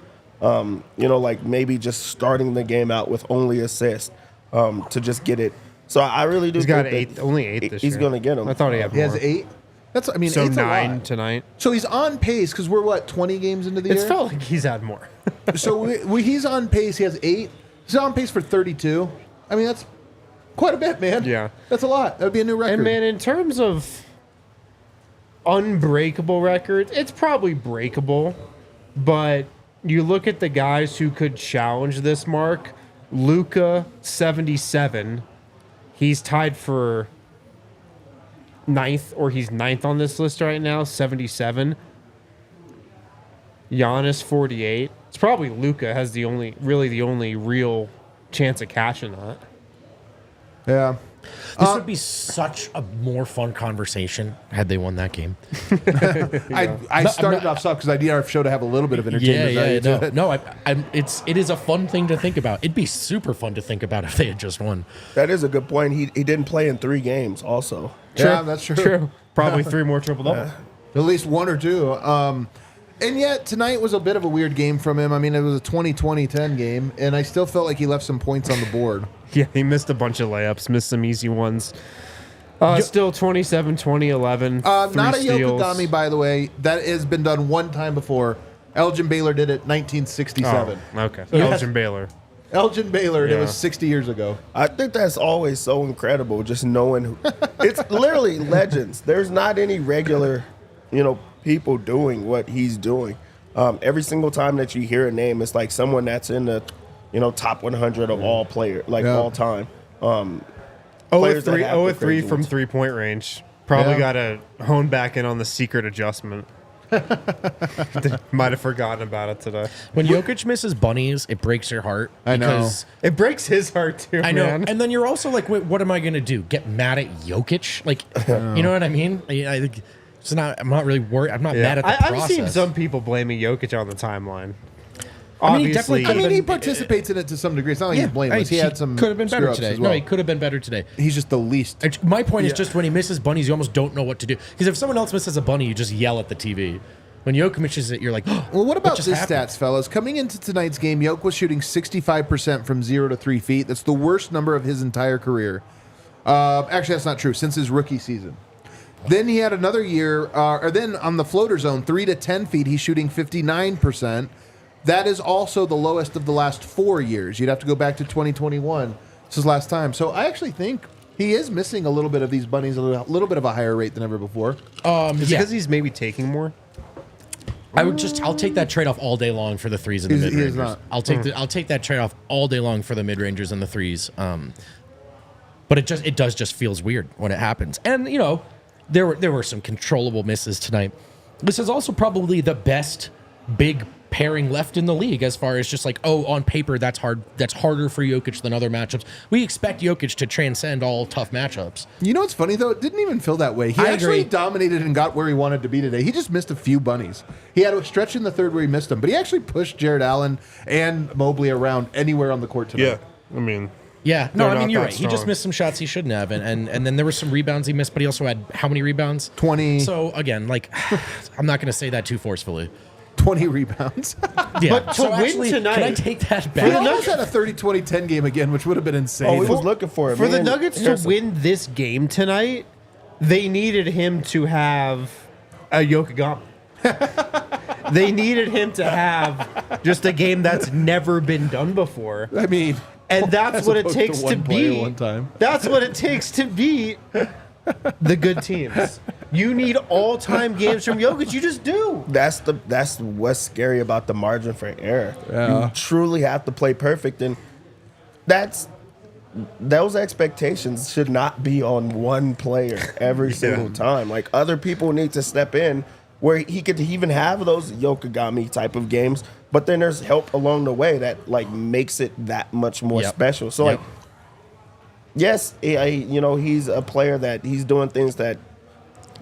Maybe just starting the game out with only assists to just get it. So I really do. He's got think that only 8 this year. He's gonna get them. I thought he had He more. has 8. That's So eight's a 9 lot. tonight. So he's on pace because we're 20 games into the It's year. felt like he's had more. So he's on pace. He has 8. He's on pace for 32. I mean, that's quite a bit, man. Yeah. That's a lot. That would be a new record. And man, in terms of unbreakable records, it's probably breakable. But you look at the guys who could challenge this mark. Luka, 77. He's tied for 9th, or he's 9th on this list right now, 77. Giannis, 48. It's probably Luka has the only real chance of catching that. yeah. This would be such a more fun conversation had they won that game. I started off soft because I need our show to have a little bit of entertainment value to it. No, it is a fun thing to think about. It'd be super fun to think about if they had just won. That is a good point. He didn't play in 3 games. Also, Yeah, that's true. True. Probably 3 more triple doubles. At least 1 or 2. And yet tonight was a bit of a weird game from him. I mean, it was a 20-20-10 game, and I still felt like he left some points on the board. Yeah, he missed a bunch of layups, missed some easy ones. Still 27, 20, 11. Not a steals. Yokodami, by the way. That has been done one time before. Elgin Baylor did it 1967. Oh, okay. Yes. Elgin Baylor. Elgin Baylor, Yeah. it was 60 years ago. I think that's always so incredible, just knowing who. It's literally legends. There's not any regular, people doing what he's doing. Every single time that you hear a name, it's like someone that's in the, top 100 of all players, all time. Players that have the 0-3 crazy from ones. 3-point range. Probably Yeah. got to hone back in on the secret adjustment. Might have forgotten about it today. When Jokic misses bunnies, it breaks your heart. I know. because- It breaks his heart too, I know. man. And then you're also like, wait, what am I going to do? Get mad at Jokic? You know what I mean? I think it's not. I'm not really worried. I'm not mad at the I've process. seen some people blaming Jokic on the timeline. I mean, he Obviously, definitely I mean, he Even- participates in it to some degree. It's not like he's blameless. He had some could have been better screw-ups today. as well. No, he could have been better today. He's just the least. My point is just when he misses bunnies, you almost don't know what to do. Because if someone else misses a bunny, you just yell at the TV. When Jokic misses it, you're like, oh, Well, what about just this happened? stats, fellas? Coming into tonight's game, Jokic was shooting 65% from 0 to 3 feet. That's the worst number of his entire career. Actually, that's not true. Since his rookie season. Then he had another year, or then on the floater zone, 3 to 10 feet, he's shooting 59%. That is also the lowest of the last 4 years. You'd have to go back to 2021. This is last time. So I actually think he is missing a little bit of these bunnies, a little bit of a higher rate than ever before. is it because he's maybe taking more? I'll take that trade off all day long for the threes and the mid He's rangers. not. I'll take that trade off all day long for the mid rangers and the threes. But it does just feels weird when it happens. And there were some controllable misses tonight. This is also probably the best big pairing left in the league as far as just like, on paper that's hard. That's harder for Jokic than other matchups. We expect Jokic to transcend all tough matchups. You know what's funny though? It didn't even feel that way. He actually dominated and got where he wanted to be today. He just missed a few bunnies. He had a stretch in the third where he missed them, but he actually pushed Jared Allen and Mobley around anywhere on the court tonight. Yeah, I mean. Yeah, no, They're I mean, not you're that right. He just strong. missed some shots he shouldn't have. And then there were some rebounds he missed, but he also had how many rebounds? 20. So, again, like, I'm not going to say that too forcefully. 20 rebounds. Yeah. But to win tonight- Can I take that He back? almost had a 30-20-10 game again, which would have been insane. Oh, we was looking for it. For Me the and Nuggets to Harrison. win this game tonight, they needed him to have a Yokogami. They needed him to have just a game that's never been done before. I mean, And that's as what it opposed takes to one player beat. one time. That's what it takes to beat the good teams. You need all-time games from Jokic. You just do. That's what's scary about the margin for error. Yeah. You truly have to play perfect, and those expectations should not be on one player every single time. Like, other people need to step in where he could even have those Yokogami type of games, but then there's help along the way that like makes it that much more Yep. special. So Yep. like, yes, he's a player that he's doing things that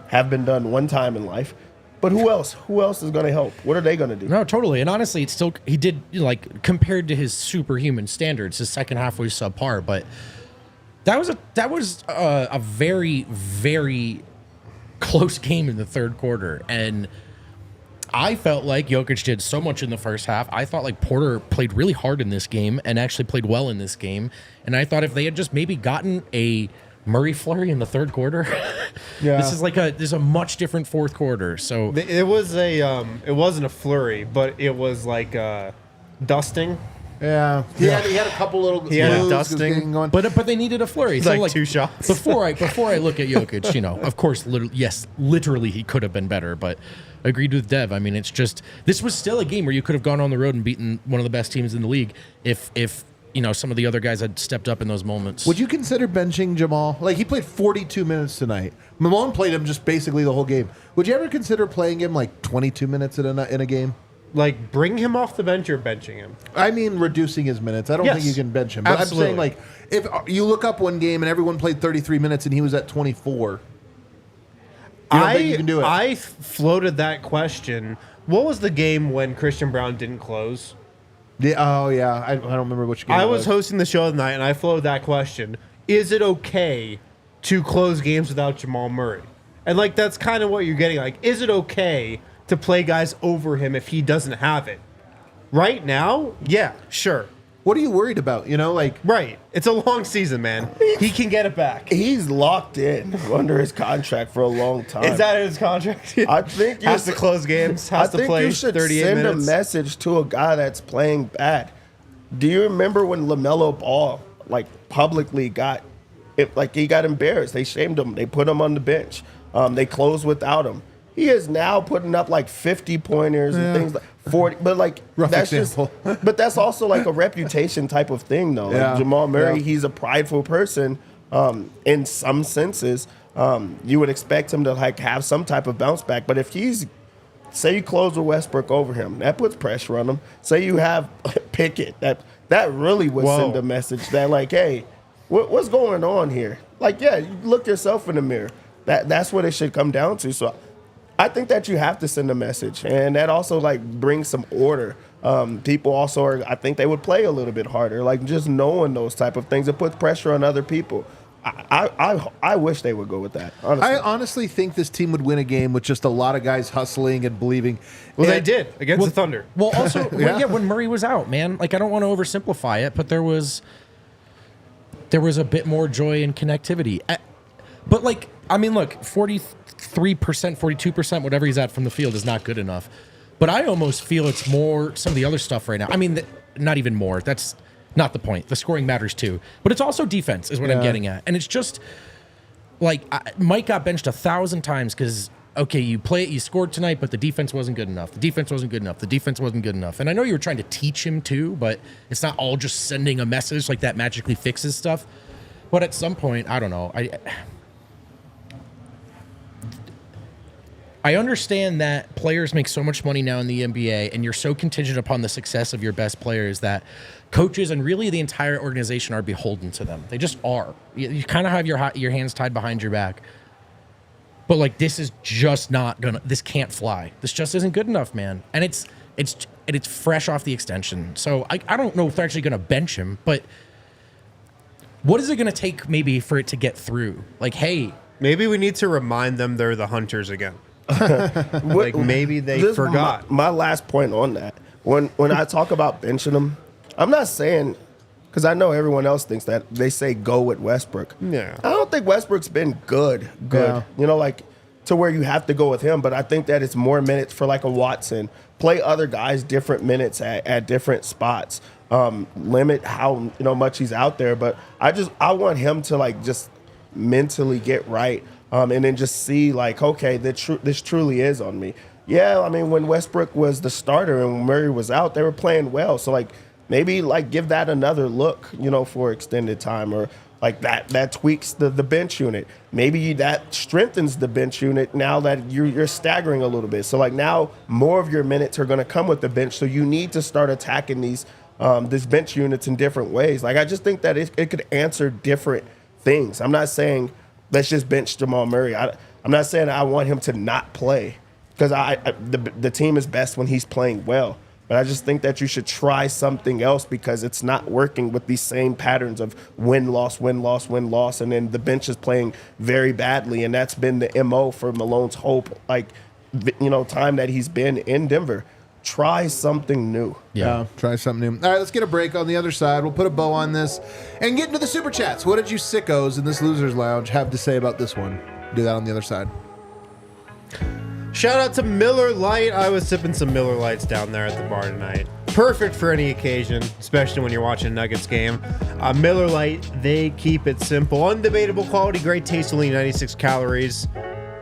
have been done one time in life. But who else? Who else is going to help? What are they going to do? No, totally. And honestly, it's still, he did, compared to his superhuman standards, his second half was subpar, but that was a very, very close game in the third quarter. And I felt like Jokic did so much in the first half. I thought like Porter played really hard in this game and actually played well in this game. And I thought if they had just maybe gotten a Murray flurry in the third quarter, there's a much different fourth quarter. So It was it wasn't a flurry, but it was like dusting. Yeah. He had a couple little He had a moves dusting. going. But they needed a flurry. Like 2 shots. Before I look at Jokic, of course, literally he could have been better. But agreed with Dev. I mean, it's just this was still a game where you could have gone on the road and beaten one of the best teams in the league if some of the other guys had stepped up in those moments. Would you consider benching Jamal? Like, he played 42 minutes tonight. Malone played him just basically the whole game. Would you ever consider playing him like 22 minutes in a game? Like, bring him off the bench or benching him. I mean, reducing his minutes. I don't Yes. think you can bench him. But Absolutely. I'm saying, like, if you look up one game and everyone played 33 minutes and he was at 24, you don't think you can do it? I floated that question. What was the game when Christian Brown didn't close? Oh, yeah. I don't remember which game I it was hosting the show tonight, and I floated that question. Is it okay to close games without Jamal Murray? And, like, that's kind of what you're getting. Like, is it okay to play guys over him if he doesn't have it? Right now, yeah, sure. What are you worried about? Right. It's a long season, man. He can get it back. He's locked in under his contract for a long time. Is that his contract? I think has to close games, has to play you should 38 send minutes. a message to a guy that's playing bad. Do you remember when LaMelo Ball publicly got it? Like, he got embarrassed. They shamed him. They put him on the bench. They closed without him. He is now putting up 50 pointers and things like 40. But Rough that's example. but that's also a reputation type of thing, though. Yeah. Like Jamal Murray, Yeah. he's a prideful person. In some senses, you would expect him to have some type of bounce back. But if say you close with Westbrook over him, that puts pressure on him. Say you have Pickett, that really would send a message that hey, what's going on here? You look yourself in the mirror. That's what it should come down to. So I think that you have to send a message, and that also brings some order. People also I think they would play a little bit harder, just knowing those type of things. It puts pressure on other people. I wish they would go with that. Honestly. I honestly think this team would win a game with just a lot of guys hustling and believing. Well, they And- did against the Thunder. Well, also, Yeah. when Murray was out, man, I don't want to oversimplify it, but there was a bit more joy and connectivity. But look, 43%, 42%, whatever he's at from the field is not good enough. But I almost feel it's more some of the other stuff right now. I mean, not even more. That's not the point. The scoring matters too. But it's also defense is what I'm getting at. And it's just Mike got benched 1,000 times because okay, you scored tonight, but the defense wasn't good enough. The defense wasn't good enough. The defense wasn't good enough. And I know you were trying to teach him too, but it's not all just sending a message like that magically fixes stuff. But at some point, I don't know. I understand that players make so much money now in the NBA, and you're so contingent upon the success of your best players that coaches and really the entire organization are beholden to them. They just are. You kind of have your hands tied behind your back. But like, this is just not gonna. This can't fly. This just isn't good enough, man. And it's fresh off the extension. So I don't know if they're actually gonna bench him, but what is it gonna take maybe for it to get through? Like, hey, maybe we need to remind them they're the hunters again. Like maybe they forgot. My last point on that. When I talk about benching him, I'm not saying, because I know everyone else thinks that, they say go with Westbrook. Yeah. I don't think Westbrook's been good. Yeah. You know, like to where you have to go with him. But I think that it's more minutes for like a Watson. Play other guys different minutes at different spots. Limit how much he's out there. But I want him to like just mentally get right. And then just see like, okay, this truly is on me. Yeah, I mean, when Westbrook was the starter and when Murray was out, they were playing well. So like maybe like give that another look, for extended time, or like that tweaks the bench unit. Maybe that strengthens the bench unit now that you're staggering a little bit. So like now more of your minutes are going to come with the bench. So you need to start attacking this bench units in different ways. Like I just think that it could answer different things. I'm not saying let's just bench Jamal Murray. I'm not saying I want him to not play, because the team is best when he's playing well. But I just think that you should try something else, because it's not working with these same patterns of win-loss, win-loss, win-loss, and then the bench is playing very badly, and that's been the MO for Malone's whole time that he's been in Denver. Try something new. Yeah, try something new. All right, let's get a break. On the other side, we'll put a bow on this and get into the Super Chats. What did you sickos in this Losers Lounge have to say about this one? Do that on the other side. Shout out to Miller Lite. I was sipping some Miller Lights down there at the bar tonight. Perfect for any occasion, especially when you're watching a Nuggets game. Miller Lite, they keep it simple. Undebatable quality, great taste, only 96 calories.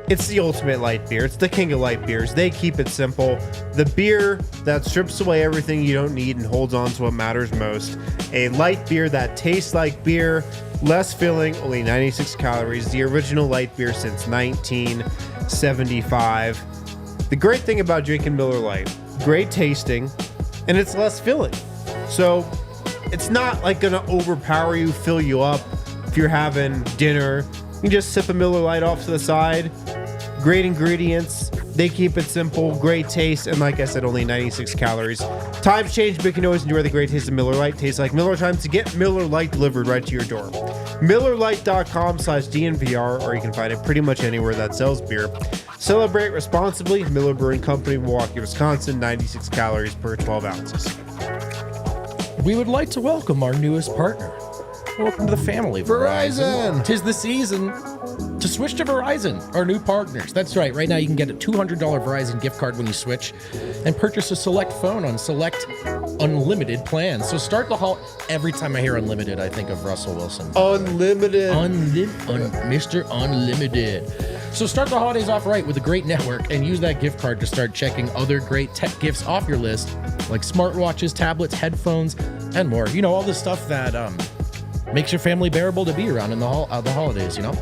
It's the ultimate light beer. It's the king of light beers. They keep it simple. The beer that strips away everything you don't need and holds on to what matters most. A light beer that tastes like beer, less filling, only 96 calories. The original light beer since 1975. The great thing about drinking Miller Lite, great tasting, and it's less filling. So it's not like gonna overpower you, fill you up. If you're having dinner, you can just sip a Miller Lite off to the side. Great ingredients. They keep it simple. Great taste. And like I said, only 96 calories. Times change, but you can always enjoy the great taste of Miller Lite. Tastes like Miller time. To get Miller Lite delivered right to your door. MillerLite.com/DNVR, or you can find it pretty much anywhere that sells beer. Celebrate responsibly. Miller Brewing Company, Milwaukee, Wisconsin. 96 calories per 12 ounces. we would like to welcome our newest partner. Welcome to the family, Verizon. 'Tis the season to switch to Verizon, our new partners. That's right. Right now, you can get a $200 Verizon gift card when you switch and purchase a select phone on select unlimited plans. So start the every time I hear unlimited, I think of Russell Wilson. Unlimited. Mr. Unlimited. So start the holidays off right with a great network and use that gift card to start checking other great tech gifts off your list, like smartwatches, tablets, headphones, and more. You know, all the stuff that makes your family bearable to be around in the holidays, you know?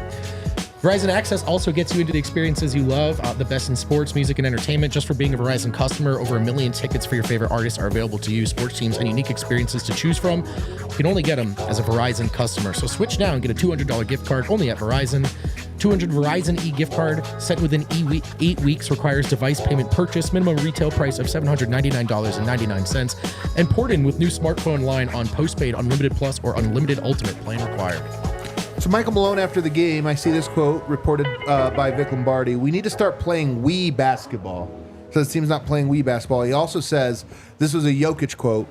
Verizon Access also gets you into the experiences you love, the best in sports, music, and entertainment. Just for being a Verizon customer, over 1 million tickets for your favorite artists are available to you, sports teams, and unique experiences to choose from. You can only get them as a Verizon customer. So switch now and get a $200 gift card only at Verizon. 200 Verizon e-gift card sent within 8 weeks, requires device payment purchase, minimum retail price of $799.99, and port in with new smartphone line on postpaid Unlimited Plus or Unlimited Ultimate plan required. So Michael Malone, after the game, I see this quote reported by Vic Lombardi. We need to start playing Wii basketball. So the team's not playing Wii basketball. He also says, this was a Jokic quote,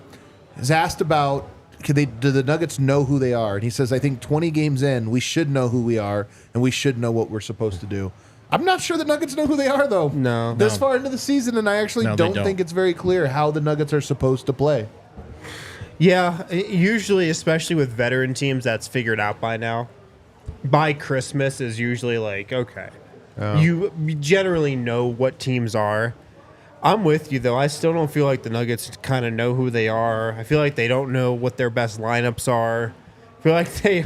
is asked about, do the Nuggets know who they are? And he says, I think 20 games in, we should know who we are, and we should know what we're supposed to do. I'm not sure the Nuggets know who they are, though. No. This far into the season, and I actually don't think it's very clear how the Nuggets are supposed to play. Yeah, usually, especially with veteran teams, that's figured out by now. By Christmas is usually like, okay, You generally know what teams are. I'm with you, though. I still don't feel like the Nuggets kind of know who they are. I feel like they don't know what their best lineups are. I feel like they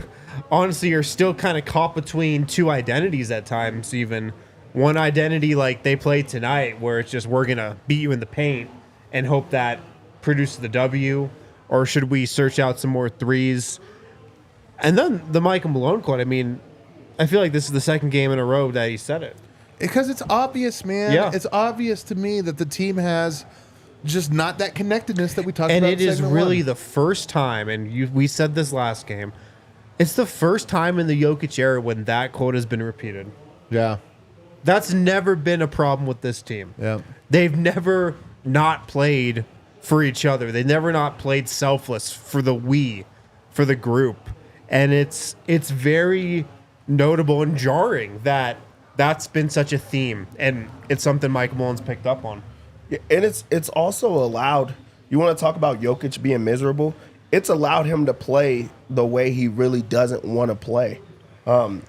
honestly are still kind of caught between two identities at times, even. One identity like they play tonight where it's just we're going to beat you in the paint and hope that produces the W, or should we search out some more threes? And then the Michael Malone quote, I mean, I feel like this is the second game in a row that he said it. Because it's obvious, man. Yeah. It's obvious to me that the team has just not that connectedness that we talked And about. it is really the first time, and we said this last game, it's the first time in the Jokic era when that quote has been repeated. Yeah. That's never been a problem with this team. Yeah. They've never not played for each other. They never not played selfless for for the group. And it's very notable and jarring that that's been such a theme, and it's something Mike Malone's picked up on. Yeah, and it's also allowed, you want to talk about Jokic being miserable, it's allowed him to play the way he really doesn't want to play.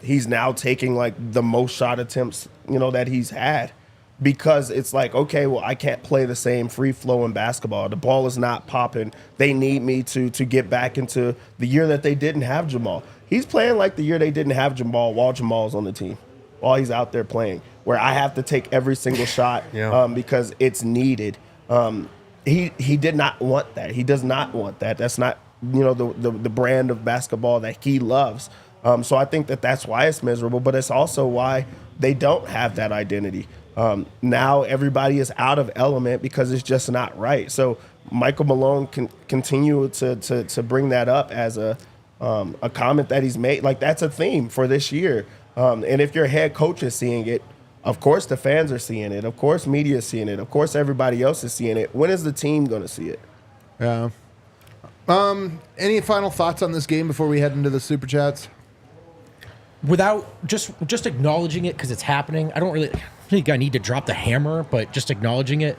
He's now taking like the most shot attempts, that he's had, because it's like, okay, well, I can't play the same free flowing basketball. The ball is not popping. They need me to get back into the year that they didn't have Jamal. He's playing like the year they didn't have Jamal while Jamal's on the team, while he's out there playing, where I have to take every single shot because it's needed. He did not want that. He does not want that. That's not the brand of basketball that he loves. So I think that's why it's miserable, but it's also why they don't have that identity. Now everybody is out of element because it's just not right. So Michael Malone can continue to bring that up as a comment that he's made. Like, that's a theme for this year. And if your head coach is seeing it, of course the fans are seeing it. Of course media is seeing it. Of course everybody else is seeing it. When is the team going to see it? Yeah. Any final thoughts on this game before we head into the Super Chats? Without just acknowledging it because it's happening, I don't really think I need to drop the hammer, but just acknowledging it.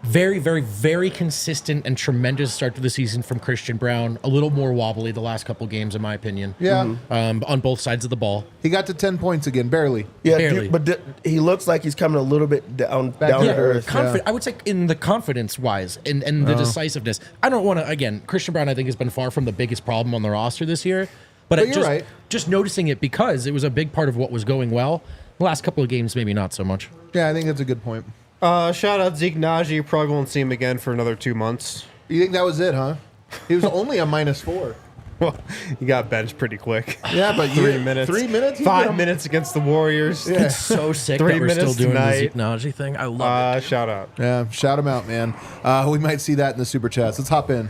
Very, very, very consistent and tremendous start to the season from Christian Braun. A little more wobbly the last couple games, in my opinion. Yeah. On both sides of the ball. He got to 10 points again, barely. Yeah, Barely. but he looks like he's coming a little bit down to earth. I would say in the confidence-wise and the decisiveness. I don't want to, again, Christian Braun, I think, has been far from the biggest problem on the roster this year. But you're right. Just noticing it because it was a big part of what was going well. The last couple of games, maybe not so much. Yeah, I think that's a good point. Shout out Zeke Naji. Probably won't see him again for another 2 months. You think that was it, huh? He was only a -4. Well, he got benched pretty quick. Yeah, but 3 minutes. 3 minutes? 5 minutes against the Warriors. Yeah. It's so sick 3 that we're still minutes doing the tonight. Zeke Naji thing. I love it. Shout out. Yeah, shout him out, man. We might see that in the Super Chats. Let's hop in.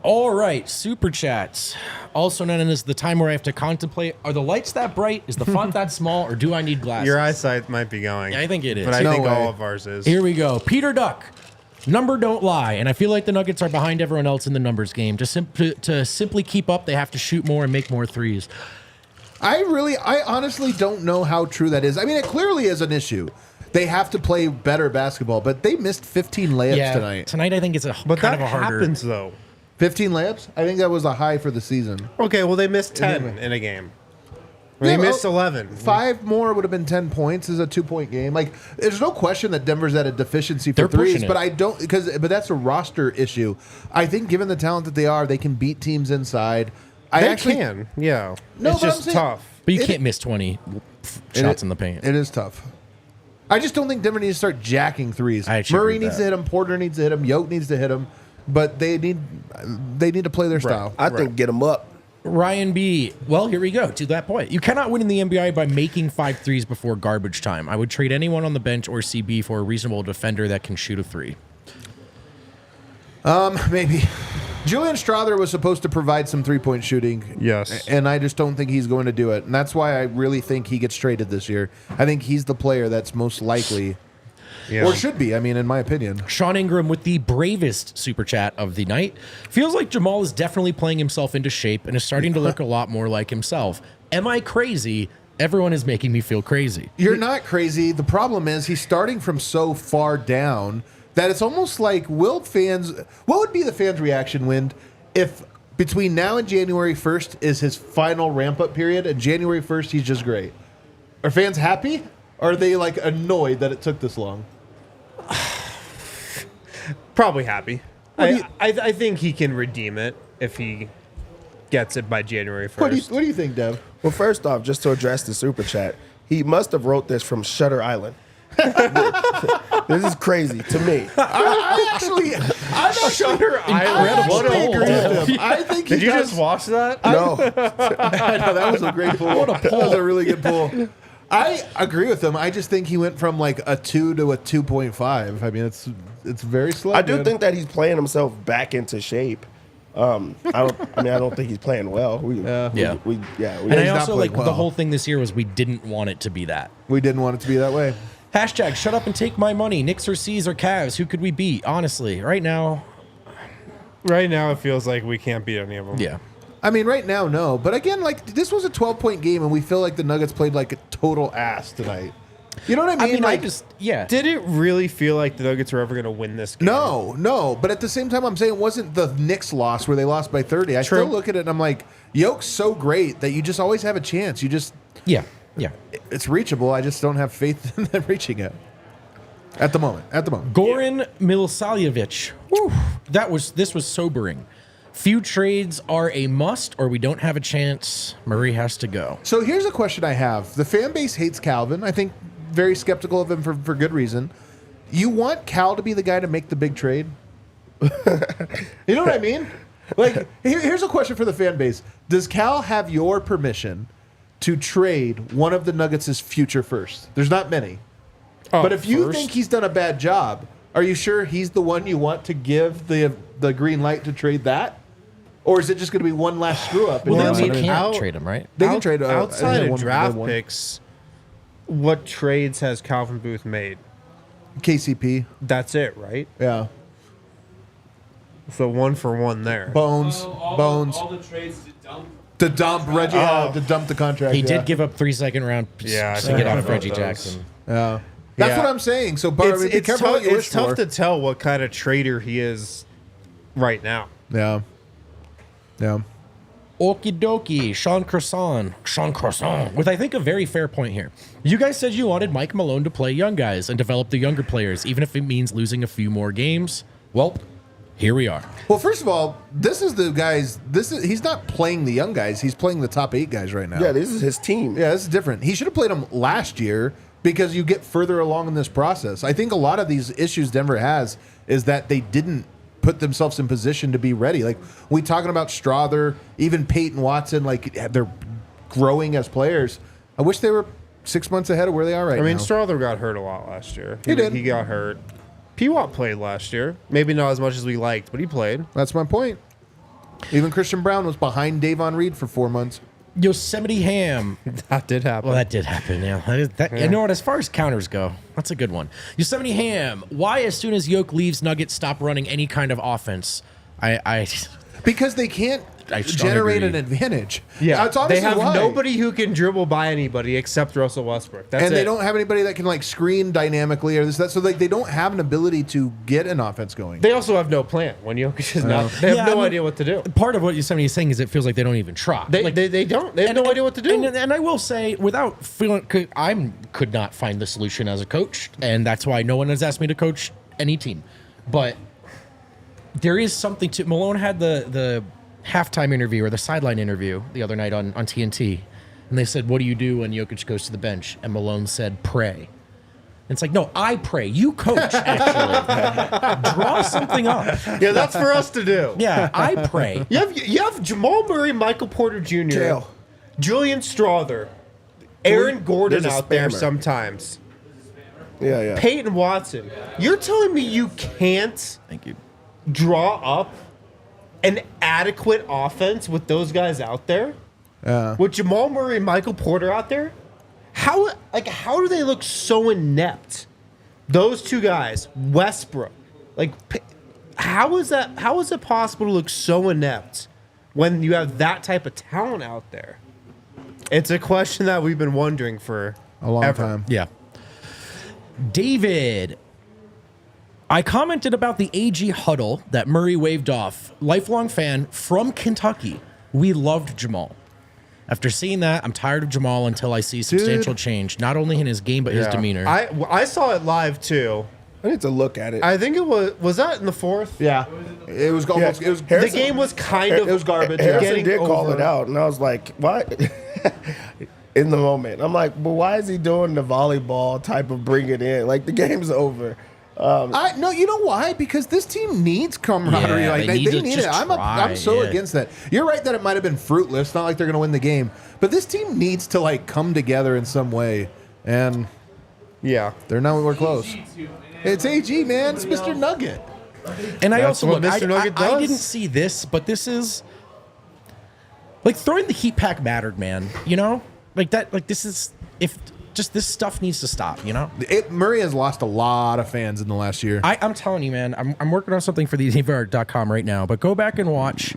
All right, Super Chats, also known as the time where I have to contemplate, are the lights that bright? Is the font that small? Or do I need glasses? Your eyesight might be going. Yeah, I think it is. But I No think way. all of ours is. Here we go. Peter Duck. Number don't lie. And I feel like the Nuggets are behind everyone else in the numbers game. To simply keep up, they have to shoot more and make more threes. I honestly don't know how true that is. I mean, it clearly is an issue. They have to play better basketball, but they missed 15 layups tonight. Tonight I think it's But kind that of a harder. happens, though. 15 layups? I think that was a high for the season. Okay, well, they missed 10 in a game. They missed 11. 5 more would have been 10 points. This is a 2-point game. Like, there's no question that Denver's at a deficiency for They're threes, pushing but it. but that's a roster issue. I think given the talent that they are, they can beat teams inside. They can, yeah. No, it's but I'm just saying- tough. But you can't miss 20 shots in the paint. It is tough. I just don't think Denver needs to start jacking threes. I actually Murray agree needs with to hit him. Porter needs to hit him. Yoke needs to hit him. But they need to play their style. I think get him up. Ryan B. Well, here we go. To that point. You cannot win in the NBA by making 5 threes before garbage time. I would trade anyone on the bench or CB for a reasonable defender that can shoot a 3. Maybe. Julian Strawther was supposed to provide some 3-point shooting. Yes. And I just don't think he's going to do it. And that's why I really think he gets traded this year. I think he's the player that's most likely, or should be, I mean, in my opinion. Sean Ingram with the bravest super chat of the night. Feels like Jamal is definitely playing himself into shape and is starting to look a lot more like himself. Am I crazy? Everyone is making me feel crazy. You're not crazy. The problem is he's starting from so far down that it's almost like, what would be the fans' reaction, Wind, if between now and January 1st is his final ramp-up period, and January 1st he's just great? Are fans happy? Or are they like annoyed that it took this long? Probably happy. What do you- I think he can redeem it if he gets it by January 1st. What do you think, Dev? Well, first off, just to address the super chat, he must have wrote this from Shutter Island. This is crazy to me. I'm not Shutter Island. Incredible What a poll. agree with him. I think he Did you does- just watch that? No, I know, that was a great pull. What a pull. That was a really good pull. I agree with him. I just think he went from like a 2 to a 2.5. I mean, it's very slow. I do man. think that he's playing himself back into shape. I don't think he's playing well. Yeah. We And I he's not also playing like well. the whole thing this year was we didn't want it to be that. We didn't want it to be that way. Hashtag shut up and take my money. Knicks or C's or Cavs. Who could we beat? Honestly, right now. Right now, it feels like we can't beat any of them. Yeah. I mean, right now, no. But again, like this was a 12-point game, and we feel like the Nuggets played like a total ass tonight. You know what I mean? Like, Did it really feel like the Nuggets were ever going to win this game? no. But at the same time, I'm saying it wasn't the Knicks loss where they lost by 30. I True. still look at it and I'm like, Yoke's so great that you just always have a chance. Yeah. It's reachable. I just don't have faith in them reaching it at the moment. Goran Milosavljevic. Whew. This was sobering. Few trades are a must, or we don't have a chance. Murray has to go. So here's a question I have. The fan base hates Calvin. I think very skeptical of him for good reason. You want Cal to be the guy to make the big trade? You know what I mean? Like, here's a question for the fan base. Does Cal have your permission to trade one of the Nuggets' future first? There's not many. But if you think he's done a bad job, are you sure he's the one you want to give the green light to trade that? Or is it just going to be one last screw up? Well, and they then- can't trade him, right? They can trade outside of one- draft one- picks. What trades has Calvin Booth made? KCP. That's it, right? Yeah. So 1 for 1 there. Bones. All the trades To dump Reggie. To dump the contract. He yeah. did give up 3 second-round Yeah, I to get forgot off about Reggie those. Jackson. Yeah. That's Yeah. what I'm saying. So, but, be It's careful what you wish tough for. to tell what kind of trader he is right now. Yeah. Yeah. Okie dokie, Sean Croissant, with I think a very fair point here. You guys said you wanted Mike Malone to play young guys and develop the younger players, even if it means losing a few more games. Well, here we are. Well, first of all, this is the guys. He's not playing the young guys. He's playing the top 8 guys right now. yeah, this is his team. Yeah, this is different. He should have played them last year because you get further along in this process. I think a lot of these issues Denver has is that they didn't put themselves in position to be ready. Like we talking about Strawther, even Peyton Watson, like they're growing as players. I wish they were 6 months ahead of where they are right now. I mean, Strawther got hurt a lot last year. He did. He got hurt. P-Watt played last year. Maybe not as much as we liked, but he played. That's my point. Even Christian Brown was behind Davon Reed for 4 months. Yosemite Ham. That did happen. Well, that did happen. Yeah. You know what? As far as counters go, that's a good one. Yosemite Ham. Why, as soon as Yoke leaves, Nuggets stop running any kind of offense? Because they can't I strongly generate agree. an advantage. Yeah, That's honestly they have why. nobody who can dribble by anybody except Russell Westbrook. That's And it. they don't have anybody that can like screen dynamically or this that. So like they don't have an ability to get an offense going. They also have no plan when Jokic is not. They have Yeah, no I mean, idea what to do. Part of what Yosemite is saying is it feels like they don't even try. They Like, don't. They have no idea what to do. And I will say, without feeling, I could not find the solution as a coach, and that's why no one has asked me to coach any team. But there is something to Malone had the halftime interview or the sideline interview the other night on TNT, and they said, "What do you do when Jokic goes to the bench?" And Malone said, "Pray." And it's like, no, I pray. You coach, actually. Draw something up. Yeah, that's for us to do. Yeah, I pray. You have Jamal Murray, Michael Porter Jr., Jail. Julian Strawther, Aaron Gordon There's a out there spammer. sometimes, Yeah. Peyton Watson. You're telling me you can't Thank you. draw up an adequate offense with those guys out there? With Jamal Murray and Michael Porter out there? How do they look so inept? Those two guys, Westbrook. How is it possible to look so inept when you have that type of talent out there? It's a question that we've been wondering for A long ever. time. Yeah. David, I commented about the AG huddle that Murray waved off. Lifelong fan from Kentucky. We loved Jamal. After seeing that, I'm tired of Jamal until I see substantial change, not only in his game but his demeanor. I saw it live too. I need to look at it. I think it was that in the fourth? Yeah, it was almost. It was The game was kind of. It was garbage. Harrison did call it out, and I was like, "What?" In the moment, I'm like, "But why is he doing the volleyball type of bring it in? Like the game's over." No, you know why? Because this team needs camaraderie. Yeah, like they need they to need just it. I'm try, so yeah. against that. You're right that it might have been fruitless. Not like they're going to win the game, but this team needs to like come together in some way, and Yeah. they're nowhere close. It's AG, man. It's Mr. Nugget. And I That's also what look, Mr. Nugget I does. didn't see this, but this is like throwing the heat pack mattered, man. You know, like that. Like this is if just this stuff needs to stop. You know, Murray has lost a lot of fans in the last year. I'm telling you, man. I'm working on something for the DNVR.com right now, but go back and watch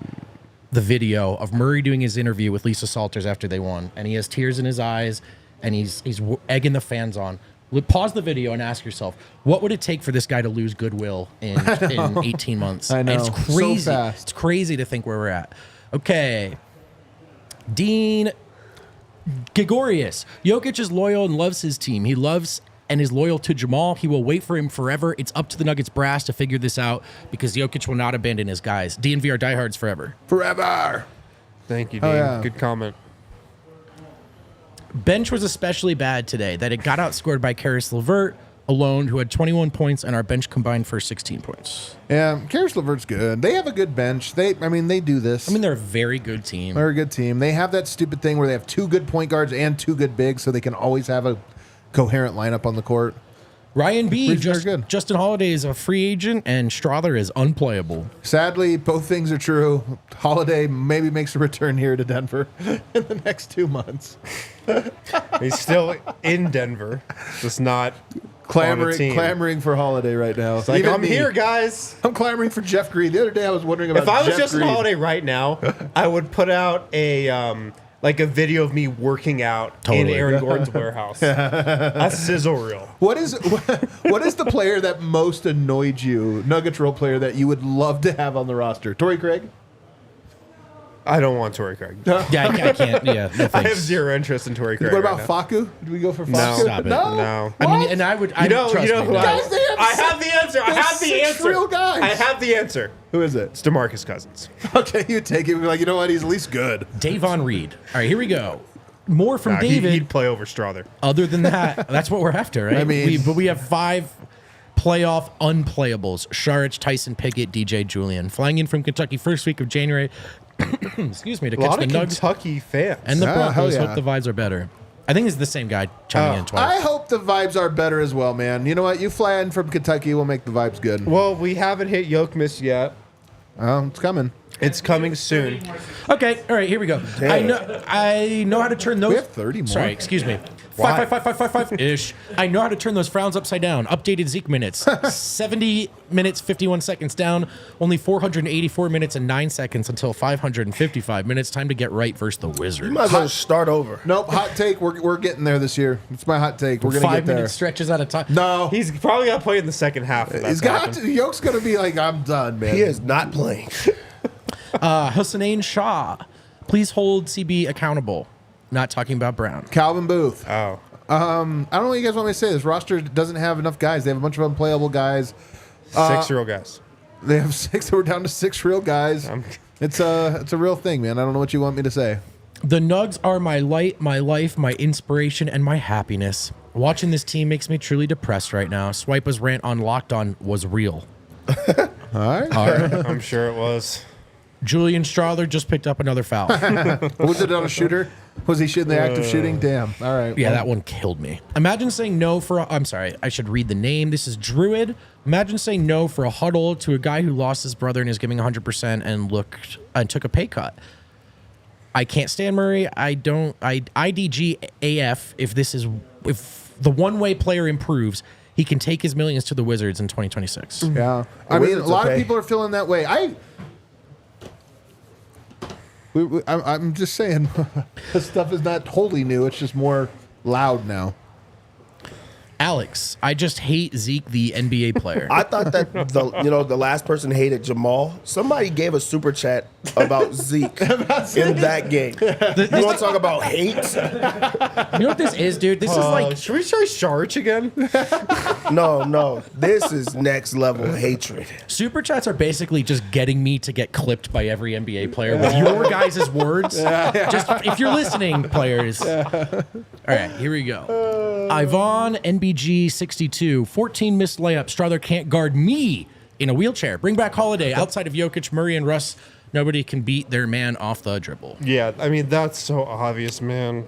the video of Murray doing his interview with Lisa Salters after they won, and he has tears in his eyes, and he's egging the fans on. Pause the video and ask yourself, what would it take for this guy to lose goodwill in 18 months? I know. And it's crazy. So fast. It's crazy to think where we're at. Okay. Dean Gregorius. Jokic is loyal and loves his team. He loves and is loyal to Jamal. He will wait for him forever. It's up to the Nuggets brass to figure this out because Jokic will not abandon his guys. DNVR diehards forever. Forever. Thank you, Dean. yeah. Good comment. Bench was especially bad today, that it got outscored by Karis LeVert alone, who had 21 points, and our bench combined for 16 points. Yeah, Karis LeVert's good. They have a good bench. They do this. I mean, they're a very good team. They're a good team. They have that stupid thing where they have 2 good point guards and 2 good bigs, so they can always have a coherent lineup on the court. Ryan B. Bridges are good. Justin Holiday is a free agent, and Strawther is unplayable. Sadly, both things are true. Holiday maybe makes a return here to Denver in the next 2 months. He's still in Denver, just not on a team. Clamoring for Holiday right now. It's like, Even I'm me. here, guys. I'm clamoring for Jeff Green. The other day I was wondering about If I was Jeff Justin Green. Holiday right now, I would put out a like a video of me working out in Totally. Aaron Gordon's warehouse. A sizzle reel. What is the player that most annoyed you, Nuggets role player, that you would love to have on the roster? Torrey Craig? I don't want Torrey Craig. Yeah, I can't. Yeah, no I have thanks. zero interest in Torrey Craig. What about right now. Facu? Do we go for No. Facu? Stop it. No. I mean, What? and I would. You know trust me, who no. Guys, they have I have the answer. I There's have the 6 answer. real guys. I have the answer. Who is it? It's DeMarcus Cousins. Okay, you take it. We're like, you know what? He's at least good. Davon Reed. All right, here we go. More from Nah, David. he'd play over Strawther. Other than that, that's what we're after, right? I mean- but we have 5 playoff unplayables: Sharich, Tyson Pickett, DJ Julian. Flying in from Kentucky first week of January. Excuse me, to A catch lot the of Nugs Kentucky fans. and the Ah, Broncos. hell yeah. Hope the vibes are better. I think it's the same guy chiming in twice. I hope the vibes are better as well, man. You know what? You fly in from Kentucky, we'll make the vibes good. Well, we haven't hit Yoke Miss yet. It's coming. It's coming soon. Okay, all right, here we go. I know how to turn those. We have 30 more. Sorry, excuse me. Why? 5 ish. I know how to turn those frowns upside down. Updated Zeke minutes. 70 minutes 51 seconds down. Only 484 minutes and 9 seconds until 555 minutes. Time to get right versus the Wizards. You might as well start over. Nope, hot take. We're getting there this year. It's my hot take. We're going to get 5 there. minute stretches at a time. No. He's probably got to play in the second half. If He's that's got happened. to. Yoke's going to be like, I'm done, man. He is not playing. Hussein Shah, please hold CB accountable. Not talking about Brown. Calvin Booth. Oh. I don't know what you guys want me to say. This roster doesn't have enough guys. They have a bunch of unplayable guys. 6-year-old guys. They have 6. We're down to 6 real guys. It's a real thing, man. I don't know what you want me to say. The Nugs are my light, my life, my inspiration, and my happiness. Watching this team makes me truly depressed right now. Swipa's rant on Locked On was real. All right. I'm sure it was. Julian Strawther just picked up another foul. Was it on a shooter? Was he in the act of shooting? Damn. All right. Yeah, that one killed me. Imagine saying no for I'm sorry, I should read the name. This is Druid. Imagine saying no for a huddle to a guy who lost his brother and is giving 100% and took a pay cut. I can't stand Murray. IDG AF if the one-way player improves, he can take his millions to the Wizards in 2026. Yeah. I mean, a Wizards lot okay. of people are feeling that way. I'm just saying, this stuff is not wholly new. It's just more loud now. Alex, I just hate Zeke, the NBA player. I thought that the last person hated Jamal. Somebody gave a super chat about Zeke in that game. You want to talk about hate? You know what this is, dude? This is like, Should we try Sharch again? No. This is next level hatred. super chats are basically just getting me to get clipped by every NBA player with your guys' words. Just if you're listening, players. All right, here we go. Ivan NBG 62, 14 missed layups. Strawther can't guard me in a wheelchair. Bring back Holiday. Outside of Jokic, Murray, and Russ, nobody can beat their man off the dribble. Yeah, I mean, that's so obvious, man.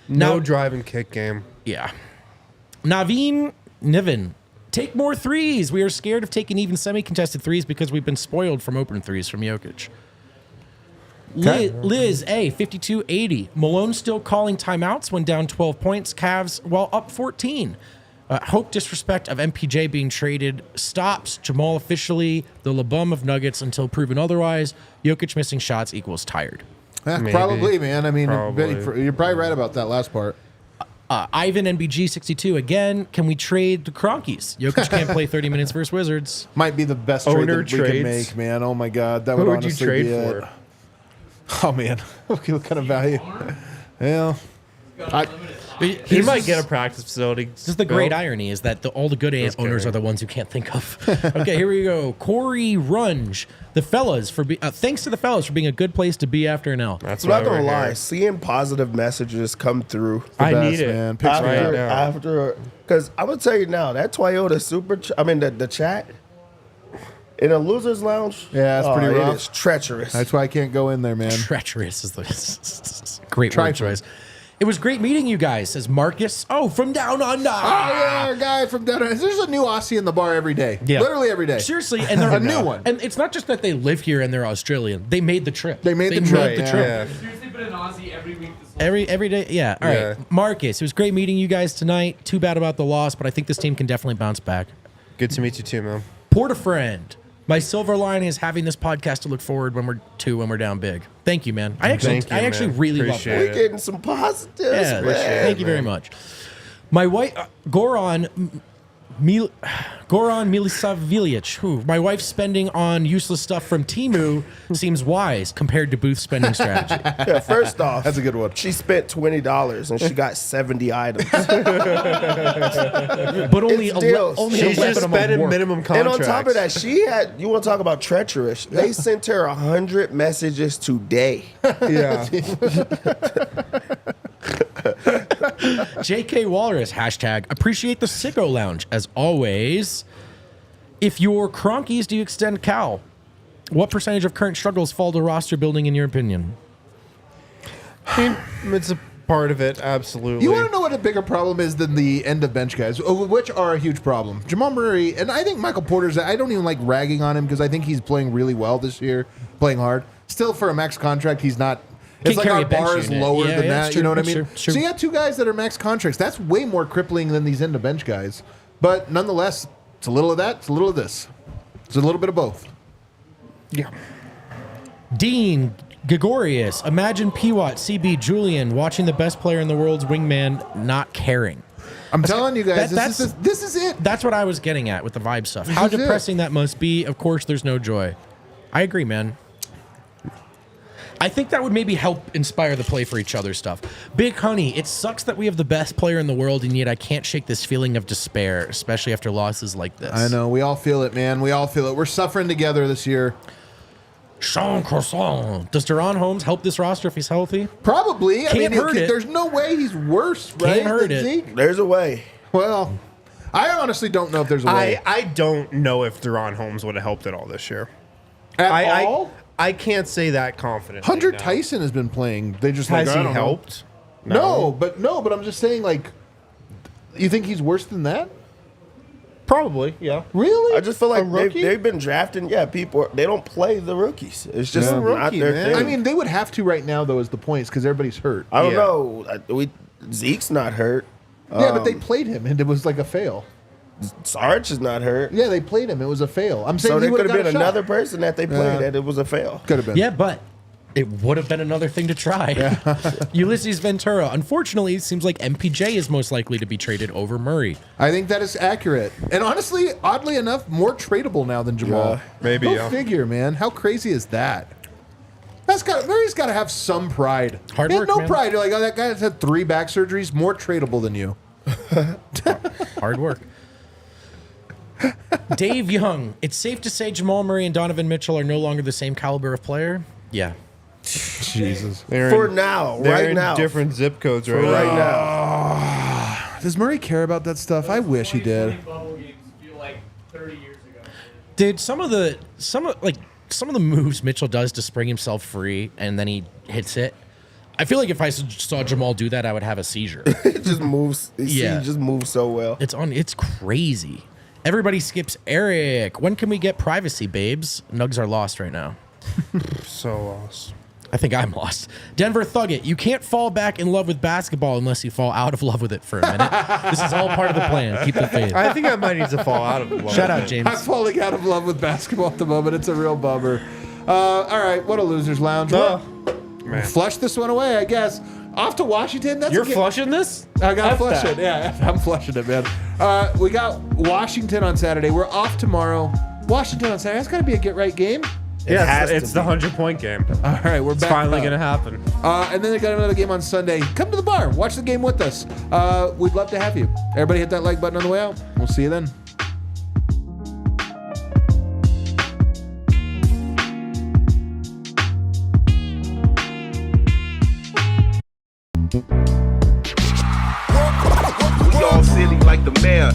No Now- drive and kick game. Yeah. Naveen Niven. Take more threes. We are scared of taking even semi-contested threes because we've been spoiled from open threes from Jokic. Liz A, 52-80. Malone still calling timeouts when down 12 points. Cavs while up 14. Hope disrespect of MPJ being traded stops. Jamal officially the LeBum of Nuggets until proven otherwise. Jokic missing shots equals tired. Probably, man. I mean, Probably. you're probably right about that last part. Ivan NBG 62 again. Can we trade the Cronkies? Jokic can't play 30 minutes versus Wizards. Might be the best trade Owner that we can trades. make, man. Oh my God, that Who would would you honestly trade be for? it. Oh man, what kind of value? Yeah, He might get a practice facility. This is the great irony is that all the good owners are the ones who can't think of. Okay, here we go. Corey Runge. The fellas thanks to the fellas for being a good place to be after an L. That's I'm not why gonna we're lie, here. seeing positive messages come through I best, need it, man. Picture right now. after, because I'm gonna tell you now that Toyota the chat in a losers lounge. Yeah, it's pretty rough. It is treacherous. that's why I can't go in there, man. Treacherous is the great word Trifling. choice. It was great meeting you guys, says Marcus. Oh, from down under. Oh yeah, our guy from down. There's a new Aussie in the bar every day. Yeah. Literally every day. Seriously, and they're A new one. And it's not just that they live here and they're Australian. They made the trip. They made the trip, yeah. Yeah. Seriously, been an Aussie every week this whole Every day, yeah. All Yeah. right, Marcus. It was great meeting you guys tonight. Too bad about the loss, but I think this team can definitely bounce back. Good to meet you too, man. Porta friend. My silver lining is having this podcast to look forward when we're down big. Thank you, man. I actually man. really love Appreciate that. it. We're getting some positives. Yeah, man. thank you very much. My wife, Goran Milisavljevic, who my wife's spending on useless stuff from Temu seems wise compared to Booth's spending strategy. Yeah, first off, That's a good one. She spent $20 and she got 70 items. But only It's deals. only She's 11 just of them spending work. minimum And contracts. on top of that, you want to talk about treacherous. They sent her 100 messages today. yeah. JK Walrus, hashtag appreciate the sicko lounge. As always, if you're Cronkies, do you extend Cal? What percentage of current struggles fall to roster building in your opinion? It's a part of it, absolutely. You want to know what a bigger problem is than the end of bench guys, which are a huge problem. Jamal Murray, and I think Michael Porter's, I don't even like ragging on him because I think he's playing really well this year, playing hard. Still, for a max contract, he's not. It's Can't like carry our a bench bar is unit. lower Yeah, than yeah, that. it's You true, know what I it's mean? true, it's true. So you got two guys that are max contracts. That's way more crippling than these end of bench guys. But nonetheless, it's a little of that, it's a little of this. It's a little bit of both. Yeah. Dean Gregorius, imagine P-Watt, CB, Julian watching the best player in the world's wingman not caring. I'm telling you guys, That- this is it. That's what I was getting at with the vibe stuff. How is it. depressing that must be. Of course, there's no joy. I agree, man. I think that would maybe help inspire the play for each other stuff. Big Honey, it sucks that we have the best player in the world, and yet I can't shake this feeling of despair, especially after losses like this. I know. We all feel it, man. We all feel it. We're suffering together this year. Sean Croissant. Does Deron Holmes help this roster if he's healthy? Probably. Can't hurt it. There's no way he's worse, right? Can't hurt than it. Zeke? There's a way. Well, I honestly don't know if there's a way. I don't know if Deron Holmes would have helped at all this year. At all? I can't say that confidently. Hunter no. Tyson has been playing. They just Has like, I he don't know. helped? No, but I'm just saying, like, you think he's worse than that? Probably, yeah. Really? I just feel like rookie? they've been drafting. Yeah, people they don't play the rookies. It's just Yeah. not Rookie, their man. thing. I mean, they would have to right now, though, is the points because everybody's hurt. I don't Yeah. know. Zeke's not hurt. Yeah, but they played him, and it was like a fail. Sarge is not hurt. Yeah, they played him. It was a fail. I'm saying So he there would could have have been got a another shot. person that they played that it was a fail. Could have been. Yeah, but It would have been another thing to try. Ulysses Ventura. Unfortunately, it seems like MPJ is most likely to be traded over Murray. I think that is accurate. And honestly, oddly enough, more tradable now than Jamal. Yeah, maybe, Go yeah. figure, man. How crazy is that? Murray's got to have some pride. Hard He had work, no man. pride. You're like, oh, that guy's had 3 back surgeries, more tradable than you. Hard work. Dave Young. It's safe to say Jamal Murray and Donovan Mitchell are no longer the same caliber of player. Yeah. Jesus. For now, They're right in now. different zip codes right Right now. now. Does Murray care about that stuff? I wish he did. 2020 bubble games feel like 30 years ago. Dude, some of the moves Mitchell does to spring himself free and then he hits it. I feel like if I saw Jamal do that, I would have a seizure. It just moves. Yeah. He just moves so well. It's crazy. Everybody skips Eric. When can we get privacy, babes? Nugs are lost right now. So lost. I think I'm lost. Denver Thugget, you can't fall back in love with basketball unless you fall out of love with it for a minute. This is all part of the plan. Keep the faith. I think I might need to fall out of the Shout out, James. I'm falling out of love with basketball at the moment. It's a real bummer. All right, what a loser's lounge. Oh, Well, man. flush this one away, I guess. Off to Washington. That's You're a ga- flushing this? I gotta F flush that. it. Yeah, I'm flushing it, man. We got Washington on Saturday. We're off tomorrow. Washington on Saturday. That's got to be a get-right game. Yeah, has to it's the be. 100-point game. All right, we're It's back. finally up. going to happen. And then they got another game on Sunday. Come to the bar. Watch the game with us. We'd love to have you. Everybody hit that like button on the way out. We'll see you then. We all silly like the mayor.